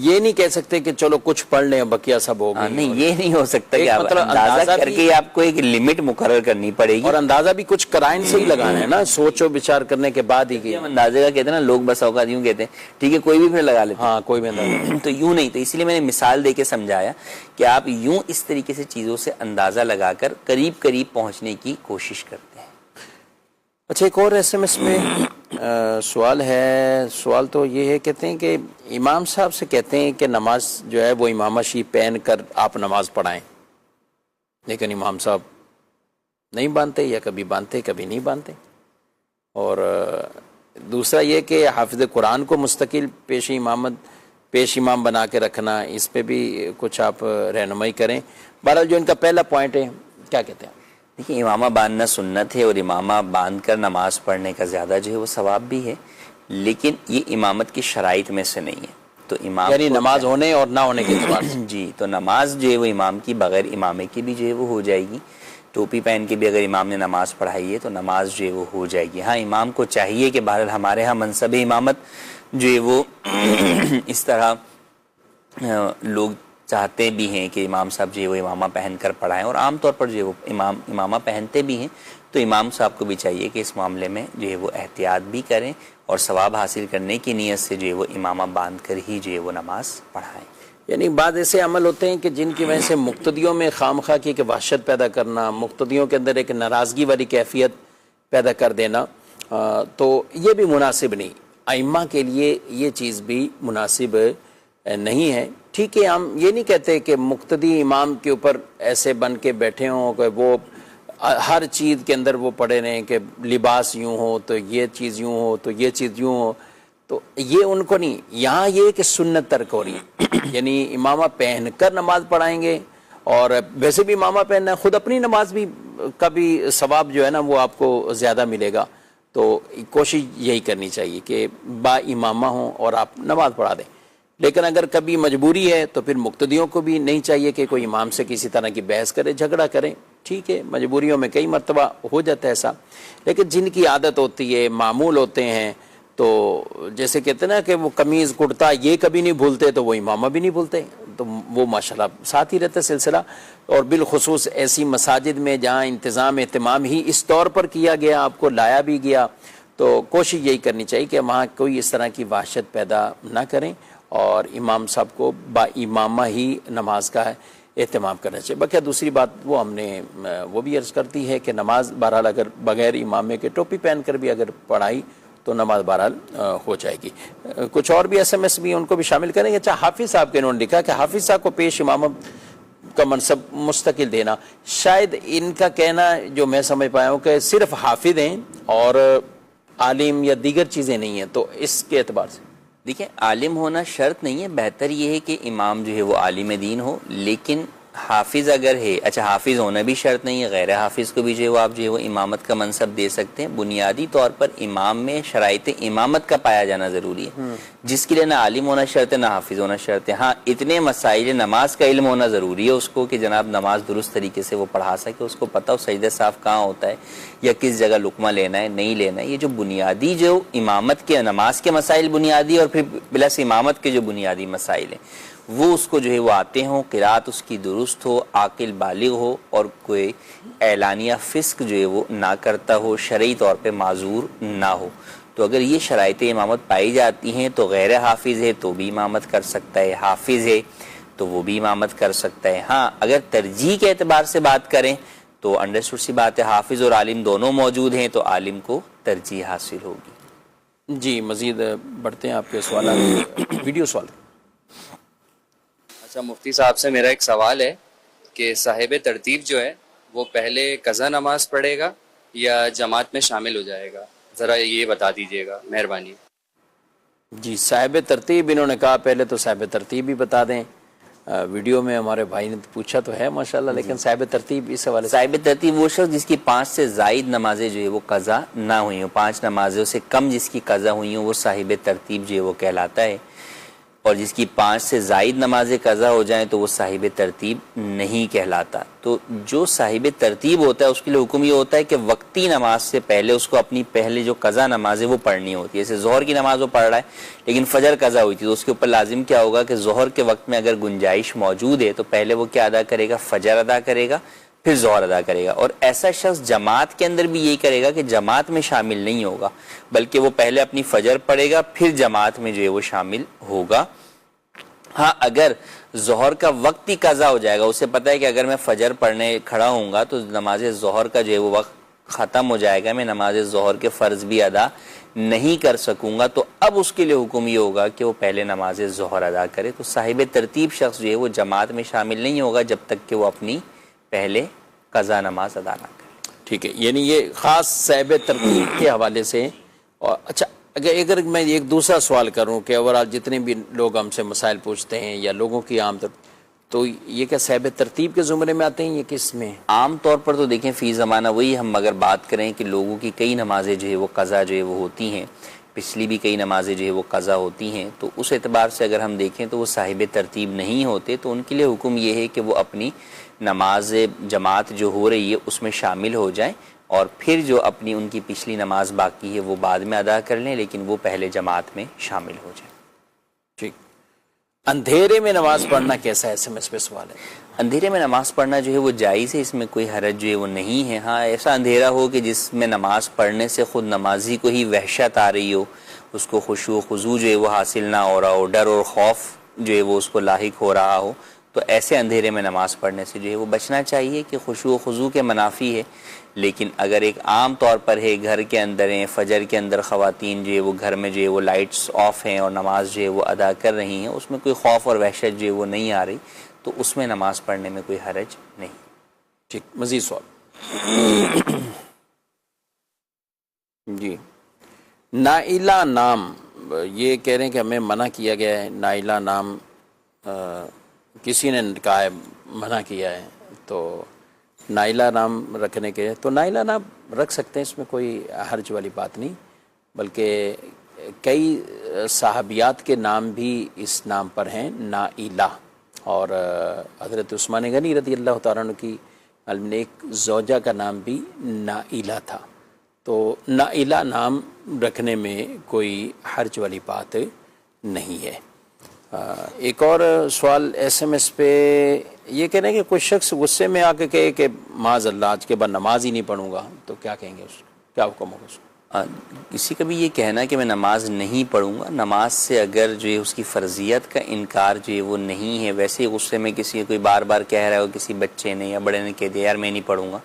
یہ نہیں کہہ سکتے کہ چلو کچھ پڑھ لیں بقیہ سب ہوگا، نہیں یہ نہیں ہو سکتا کہ آپ مطلب اندازہ کر کے آپ کو ایک لمٹ مقرر کرنی پڑے گی، اور اندازہ بھی کچھ قرائن سے ہی لگانا ہے نا، سوچ و بچار کرنے کے بعد ہی. ہم اندازے کا کہتے ہیں نا، لوگ بس اوقات یوں کہتے ہیں ٹھیک ہے کوئی بھی پھر لگا لیتے ہیں. ہاں کوئی بھی اندازہ تو یوں نہیں، تو اسی لیے میں نے مثال دے کے سمجھایا کہ آپ یوں اس طریقے سے چیزوں سے اندازہ لگا کر قریب قریب پہنچنے کی کوشش کرتے ہیں. اچھا ایک اور ایس ایم ایس میں سوال ہے. سوال تو یہ ہے، کہتے ہیں کہ امام صاحب سے کہتے ہیں کہ نماز جو ہے وہ امامہ شی پہن کر آپ نماز پڑھائیں، لیکن امام صاحب نہیں باندھتے، یا کبھی باندھتے کبھی نہیں باندھتے. اور دوسرا یہ کہ حافظ قرآن کو مستقل پیش امام بنا کے رکھنا، اس پہ بھی کچھ آپ رہنمائی کریں. بہرحال جو ان کا پہلا پوائنٹ ہے، کیا کہتے ہیں؟ دیکھیے امامہ باندھنا سنت ہے، اور امامہ باندھ کر نماز پڑھنے کا زیادہ جو ہے وہ ثواب بھی ہے، لیکن یہ امامت کی شرائط میں سے نہیں ہے. تو امام یعنی نماز ہونے اور نہ ہونے کے اعتبار سے جی، تو نماز جو ہے وہ امام کی بغیر امامے کی بھی جو ہے وہ ہو جائے گی. ٹوپی پہن کے بھی اگر امام نے نماز پڑھائی ہے تو نماز جو ہے وہ ہو جائے گی. ہاں امام کو چاہیے کہ بہرحال ہمارے ہاں منصب امامت جو ہے وہ اس طرح لوگ چاہتے بھی ہیں کہ امام صاحب جو ہے وہ امامہ پہن کر پڑھائیں، اور عام طور پر جو ہے وہ امامہ پہنتے بھی ہیں. تو امام صاحب کو بھی چاہیے کہ اس معاملے میں جو ہے وہ احتیاط بھی کریں، اور ثواب حاصل کرنے کی نیت سے جو ہے وہ امامہ باندھ کر ہی جو ہے وہ نماز پڑھائیں. یعنی بعض ایسے عمل ہوتے ہیں کہ جن کی وجہ سے مقتدیوں میں خامخواہ کی کہ وحشت پیدا کرنا، مقتدیوں کے اندر ایک ناراضگی والی کیفیت پیدا کر دینا، تو یہ بھی مناسب نہیں. ائمہ کے لیے یہ چیز بھی مناسب نہیں ہے. ٹھیک ہے، ہم یہ نہیں کہتے کہ مقتدی امام کے اوپر ایسے بن کے بیٹھے ہوں کہ وہ ہر چیز کے اندر وہ پڑے رہیں کہ لباس یوں ہو تو یہ چیز یوں ہو تو یہ چیز یوں ہو، تو یہ ان کو نہیں. یہاں یہ کہ سنت ترک ہو رہی ہے، یعنی امامہ پہن کر نماز پڑھائیں گے. اور ویسے بھی امامہ پہننا ہے، خود اپنی نماز بھی کا بھی ثواب جو ہے نا وہ آپ کو زیادہ ملے گا. تو کوشش یہی کرنی چاہیے کہ با امامہ ہوں اور آپ نماز پڑھا دیں. لیکن اگر کبھی مجبوری ہے تو پھر مقتدیوں کو بھی نہیں چاہیے کہ کوئی امام سے کسی طرح کی بحث کرے، جھگڑا کریں. ٹھیک ہے، مجبوریوں میں کئی مرتبہ ہو جاتا ہے ایسا، لیکن جن کی عادت ہوتی ہے، معمول ہوتے ہیں، تو جیسے کہتے ہیں نا کہ وہ قمیض کرتا یہ کبھی نہیں بھولتے، تو وہ امامہ بھی نہیں بھولتے، تو وہ ماشاءاللہ ساتھ ہی رہتا ہے سلسلہ. اور بالخصوص ایسی مساجد میں جہاں انتظام اہتمام ہی اس طور پر کیا گیا، آپ کو لایا بھی گیا، تو کوشش یہی کرنی چاہیے کہ وہاں کوئی اس طرح کی وحشت پیدا نہ کریں، اور امام صاحب کو با امامہ ہی نماز کا اہتمام کرنا چاہیے. باقی دوسری بات وہ ہم نے وہ بھی عرض کرتی ہے کہ نماز بہرحال اگر بغیر امامے کے ٹوپی پہن کر بھی اگر پڑھائی تو نماز بہرحال ہو جائے گی. کچھ اور بھی ایس ایم ایس بھی ان کو بھی شامل کریں گے. اچھا حافظ صاحب کے انہوں نے لکھا کہ حافظ صاحب کو پیش امامہ کا منصب مستقل دینا، شاید ان کا کہنا جو میں سمجھ پایا ہوں کہ صرف حافظ ہیں اور عالم یا دیگر چیزیں نہیں ہیں، تو اس کے اعتبار سے دیکھیں عالم ہونا شرط نہیں ہے، بہتر یہ ہے کہ امام جو ہے وہ عالم دین ہو. لیکن حافظ اگر ہے، اچھا حافظ ہونا بھی شرط نہیں ہے، غیر حافظ کو بھی جو ہے وہ آپ جو ہے وہ امامت کا منصب دے سکتے ہیں. بنیادی طور پر امام میں شرائط امامت کا پایا جانا ضروری ہے، جس کے لیے نہ عالم ہونا شرط ہے نہ حافظ ہونا شرط ہے. ہاں اتنے مسائل نماز کا علم ہونا ضروری ہے اس کو کہ جناب نماز درست طریقے سے وہ پڑھا سکے، اس کو پتہ ہو سجدہ صاف کہاں ہوتا ہے یا کس جگہ لقمہ لینا ہے نہیں لینا ہے. یہ جو بنیادی جو امامت کے نماز کے مسائل بنیادی، اور پھر پلس امامت کے جو بنیادی مسائل ہیں وہ اس کو جو ہے وہ آتے ہوں، قرات اس کی درست ہو، عاقل بالغ ہو، اور کوئی اعلانیہ فسق جو ہے وہ نہ کرتا ہو، شرعی طور پہ معذور نہ ہو. تو اگر یہ شرائط امامت پائی جاتی ہیں تو غیر حافظ ہے تو بھی امامت کر سکتا ہے، حافظ ہے تو وہ بھی امامت کر سکتا ہے. ہاں اگر ترجیح کے اعتبار سے بات کریں تو انڈرسٹوڈ سی بات ہے، حافظ اور عالم دونوں موجود ہیں تو عالم کو ترجیح حاصل ہوگی. جی مزید بڑھتے ہیں آپ کے سوالات. ویڈیو سوال. اچھا مفتی صاحب سے میرا ایک سوال ہے کہ صاحب ترتیب جو ہے وہ پہلے قضا نماز پڑھے گا یا جماعت میں شامل ہو جائے گا، ذرا یہ بتا دیجیے گا مہربانی. جی صاحب ترتیب انہوں نے کہا پہلے تو صاحب ترتیب بھی بتا دیں. ویڈیو میں ہمارے بھائی نے پوچھا تو ہے ماشاءاللہ، لیکن صاحب ترتیب اس حوالے سے صاحب ترتیب وہ شخص جس کی 5 سے زائد نمازیں جو ہے وہ قضا نہ ہوئی ہوں، 5 نمازوں سے کم جس کی قضا ہوئی ہوں وہ صاحب ترتیب جو ہے وہ کہلاتا ہے. اور جس کی 5 سے زائد نمازیں قضا ہو جائیں تو وہ صاحب ترتیب نہیں کہلاتا. تو جو صاحب ترتیب ہوتا ہے اس کے لیے حکم یہ ہوتا ہے کہ وقتی نماز سے پہلے اس کو اپنی پہلے جو قضا نماز ہے وہ پڑھنی ہوتی ہے. جیسے ظہر کی نماز وہ پڑھ رہا ہے لیکن فجر قضا ہوئی تھی تو اس کے اوپر لازم کیا ہوگا کہ ظہر کے وقت میں اگر گنجائش موجود ہے تو پہلے وہ کیا ادا کرے گا؟ فجر ادا کرے گا, پھر ظہر ادا کرے گا. اور ایسا شخص جماعت کے اندر بھی یہی کرے گا کہ جماعت میں شامل نہیں ہوگا بلکہ وہ پہلے اپنی فجر پڑھے گا پھر جماعت میں جو ہے وہ شامل ہوگا. ہاں اگر ظہر کا وقت ہی قضا ہو جائے گا, اسے پتہ ہے کہ اگر میں فجر پڑھنے کھڑا ہوں گا تو نماز ظہر کا جو ہے وہ وقت ختم ہو جائے گا, میں نماز ظہر کے فرض بھی ادا نہیں کر سکوں گا, تو اب اس کے لیے حکم یہ ہوگا کہ وہ پہلے نماز ظہر ادا کرے. تو صاحب ترتیب شخص جو ہے وہ جماعت میں شامل نہیں ہوگا جب تک کہ وہ اپنی پہلے قضا نماز ادا نہ کرے. ٹھیک ہے, یعنی یہ خاص صاحب ترتیب کے حوالے سے. اور اچھا اگر میں ایک دوسرا سوال کروں کہ اوورال جتنے بھی لوگ ہم سے مسائل پوچھتے ہیں یا لوگوں کی عام طور تو یہ کیا صاحب ترتیب کے زمرے میں آتے ہیں یہ کس میں؟ عام طور پر تو دیکھیں فی زمانہ وہی, ہم اگر بات کریں کہ لوگوں کی کئی نمازیں جو ہے وہ قضا جو ہے وہ ہوتی ہیں, پچھلی بھی کئی نمازیں جو ہے وہ قضا ہوتی ہیں, تو اس اعتبار سے اگر ہم دیکھیں تو وہ صاحب ترتیب نہیں ہوتے, تو ان کے لیے حکم یہ ہے کہ وہ اپنی نماز جماعت جو ہو رہی ہے اس میں شامل ہو جائیں اور پھر جو اپنی ان کی پچھلی نماز باقی ہے وہ بعد میں ادا کر لیں, لیکن وہ پہلے جماعت میں شامل ہو جائیں. ٹھیک. اندھیرے میں نماز پڑھنا کیسا ہے؟ SMS پہ سوال ہے. اندھیرے میں نماز پڑھنا جو ہے وہ جائز ہے, اس میں کوئی حرج جو ہے وہ نہیں ہے. ہاں ایسا اندھیرا ہو کہ جس میں نماز پڑھنے سے خود نمازی کو ہی وحشت آ رہی ہو, اس کو خشوع و خضوع جو ہے وہ حاصل نہ ہو رہا ہو, ڈر اور خوف جو ہے وہ اس کو لاحق ہو رہا ہو, تو ایسے اندھیرے میں نماز پڑھنے سے جو ہے وہ بچنا چاہیے کہ خشوع و خضوع کے منافی ہے. لیکن اگر ایک عام طور پر ہے گھر کے اندر ہیں, فجر کے اندر خواتین جو ہے وہ گھر میں جو ہے وہ لائٹس آف ہیں اور نماز جو ہے وہ ادا کر رہی ہیں, اس میں کوئی خوف اور وحشت جو ہے وہ نہیں آ رہی, تو اس میں نماز پڑھنے میں کوئی حرج نہیں. ٹھیک, مزید سوال. جی, نائلہ نام, یہ کہہ رہے ہیں کہ ہمیں منع کیا گیا ہے نائلہ نام, کسی نے کہا ہے منع کیا ہے, تو نائلہ نام رکھنے کے, تو نائلہ نام رکھ سکتے ہیں, اس میں کوئی حرج والی بات نہیں, بلکہ کئی صحابیات کے نام بھی اس نام پر ہیں نائلہ. اور حضرت عثمان غنی رضی اللہ تعالیٰ عنہ کی ایک زوجہ کا نام بھی نائلہ تھا, تو نائلہ نام رکھنے میں کوئی حرج والی بات نہیں ہے. ایک اور سوال SMS پہ یہ کہہ رہے ہیں کہ کوئی شخص غصے میں آ کے کہے کہ معاذ اللہ آج کے بعد نماز ہی نہیں پڑھوں گا, تو کیا کہیں گے, اس کیا حکم ہوگا اس کو؟ کسی کا بھی یہ کہنا کہ میں نماز نہیں پڑھوں گا, نماز سے اگر جو ہے اس کی فرضیت کا انکار جو ہے وہ نہیں ہے, ویسے ہی غصے میں کسی کوئی بار بار کہہ رہا ہو, کسی بچے نے یا بڑے نے کہہ دیا یار میں نہیں پڑھوں گا,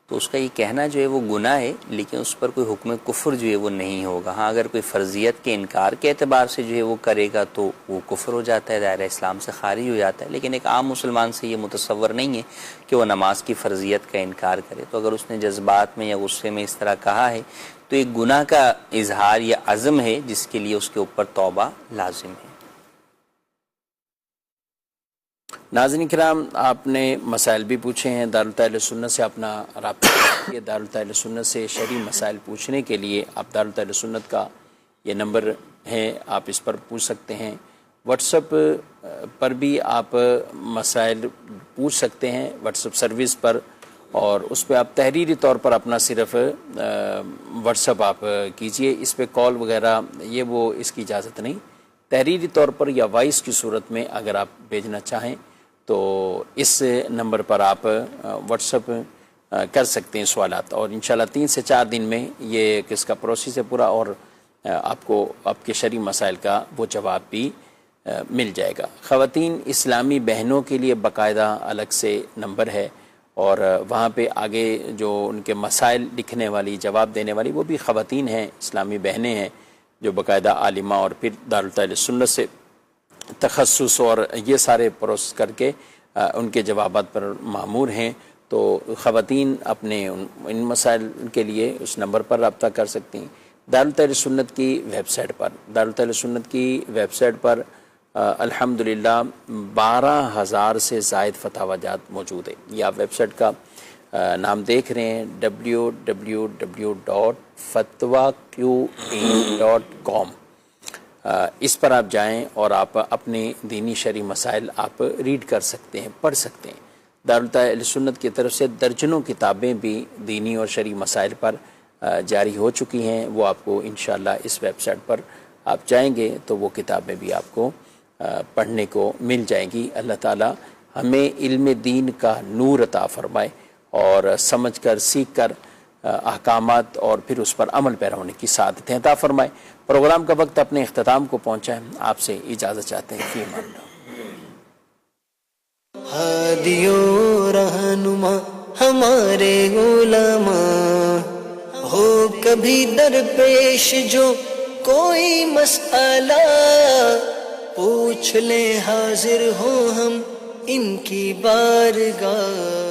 تو اس کا یہ کہنا جو ہے وہ گناہ ہے, لیکن اس پر کوئی حکم کفر جو ہے وہ نہیں ہوگا. ہاں اگر کوئی فرضیت کے انکار کے اعتبار سے جو ہے وہ کرے گا تو وہ کفر ہو جاتا ہے, دائرہ اسلام سے خارج ہو جاتا ہے, لیکن ایک عام مسلمان سے یہ متصور نہیں ہے کہ وہ نماز کی فرضیت کا انکار کرے. تو اگر اس نے جذبات میں یا غصے میں اس طرح کہا ہے تو ایک گناہ کا اظہار یا عزم ہے جس کے لیے اس کے اوپر توبہ لازم ہے. ناظرین کرام, آپ نے مسائل بھی پوچھے ہیں, دارالتحفیظ سنت سے اپنا رابطہ کیجیے. دارالتحفیظ سنت سے شرعی مسائل پوچھنے کے لیے آپ دارالتحفیظ سنت کا یہ نمبر ہے, آپ اس پر پوچھ سکتے ہیں. واٹس ایپ پر بھی آپ مسائل پوچھ سکتے ہیں, واٹس ایپ سروس پر, اور اس پہ آپ تحریری طور پر اپنا صرف واٹس ایپ آپ کیجئے. اس پہ کال وغیرہ یہ وہ اس کی اجازت نہیں, تحریری طور پر یا وائس کی صورت میں اگر آپ بھیجنا چاہیں تو اس نمبر پر آپ واٹس ایپ کر سکتے ہیں سوالات, اور انشاءاللہ 3 سے 4 دن میں یہ کس کا پروسیس ہے پورا, اور آپ کو آپ کے شرعی مسائل کا وہ جواب بھی مل جائے گا. خواتین اسلامی بہنوں کے لیے باقاعدہ الگ سے نمبر ہے, اور وہاں پہ آگے جو ان کے مسائل لکھنے والی, جواب دینے والی, وہ بھی خواتین ہیں, اسلامی بہنیں ہیں جو باقاعدہ عالمہ اور پھر دارالتحفیظ سنت سے تخصص اور یہ سارے پروسیس کر کے ان کے جوابات پر مامور ہیں. تو خواتین اپنے ان مسائل کے لیے اس نمبر پر رابطہ کر سکتی ہیں. دارالتحفیظ سنت کی ویب سائٹ پر, دارالتحفیظ سنت کی ویب سائٹ پر الحمدللہ 12,000 سے زائد فتاوی جات موجود ہے. یہ آپ ویب سائٹ کا نام دیکھ رہے ہیں www.fatwaqa.com. اس پر آپ جائیں اور آپ اپنے دینی شرعی مسائل آپ ریڈ کر سکتے ہیں، پڑھ سکتے ہیں۔ دارالفتہ اہل سنت کی طرف سے درجنوں کتابیں بھی دینی اور شرعی مسائل پر جاری ہو چکی ہیں، وہ آپ کو انشاءاللہ اس ویب سائٹ پر آپ جائیں گے تو وہ کتابیں بھی آپ کو پڑھنے کو مل جائیں گی۔ اللہ تعالی ہمیں علم دین کا نور عطا فرمائے اور سمجھ کر سیکھ کر احکامات اور پھر اس پر عمل پیرا ہونے کی سعادتیں عطا فرمائے۔ پروگرام کا وقت اپنے اختتام کو پہنچا ہے، آپ سے اجازت چاہتے ہیں، فی امان اللہ۔ ہادی و رہنما ہمارے علماء، ہو کبھی درپیش جو کوئی مسئلہ، پوچھ لیں حاضر ہوں ہم ان کی بارگاہ۔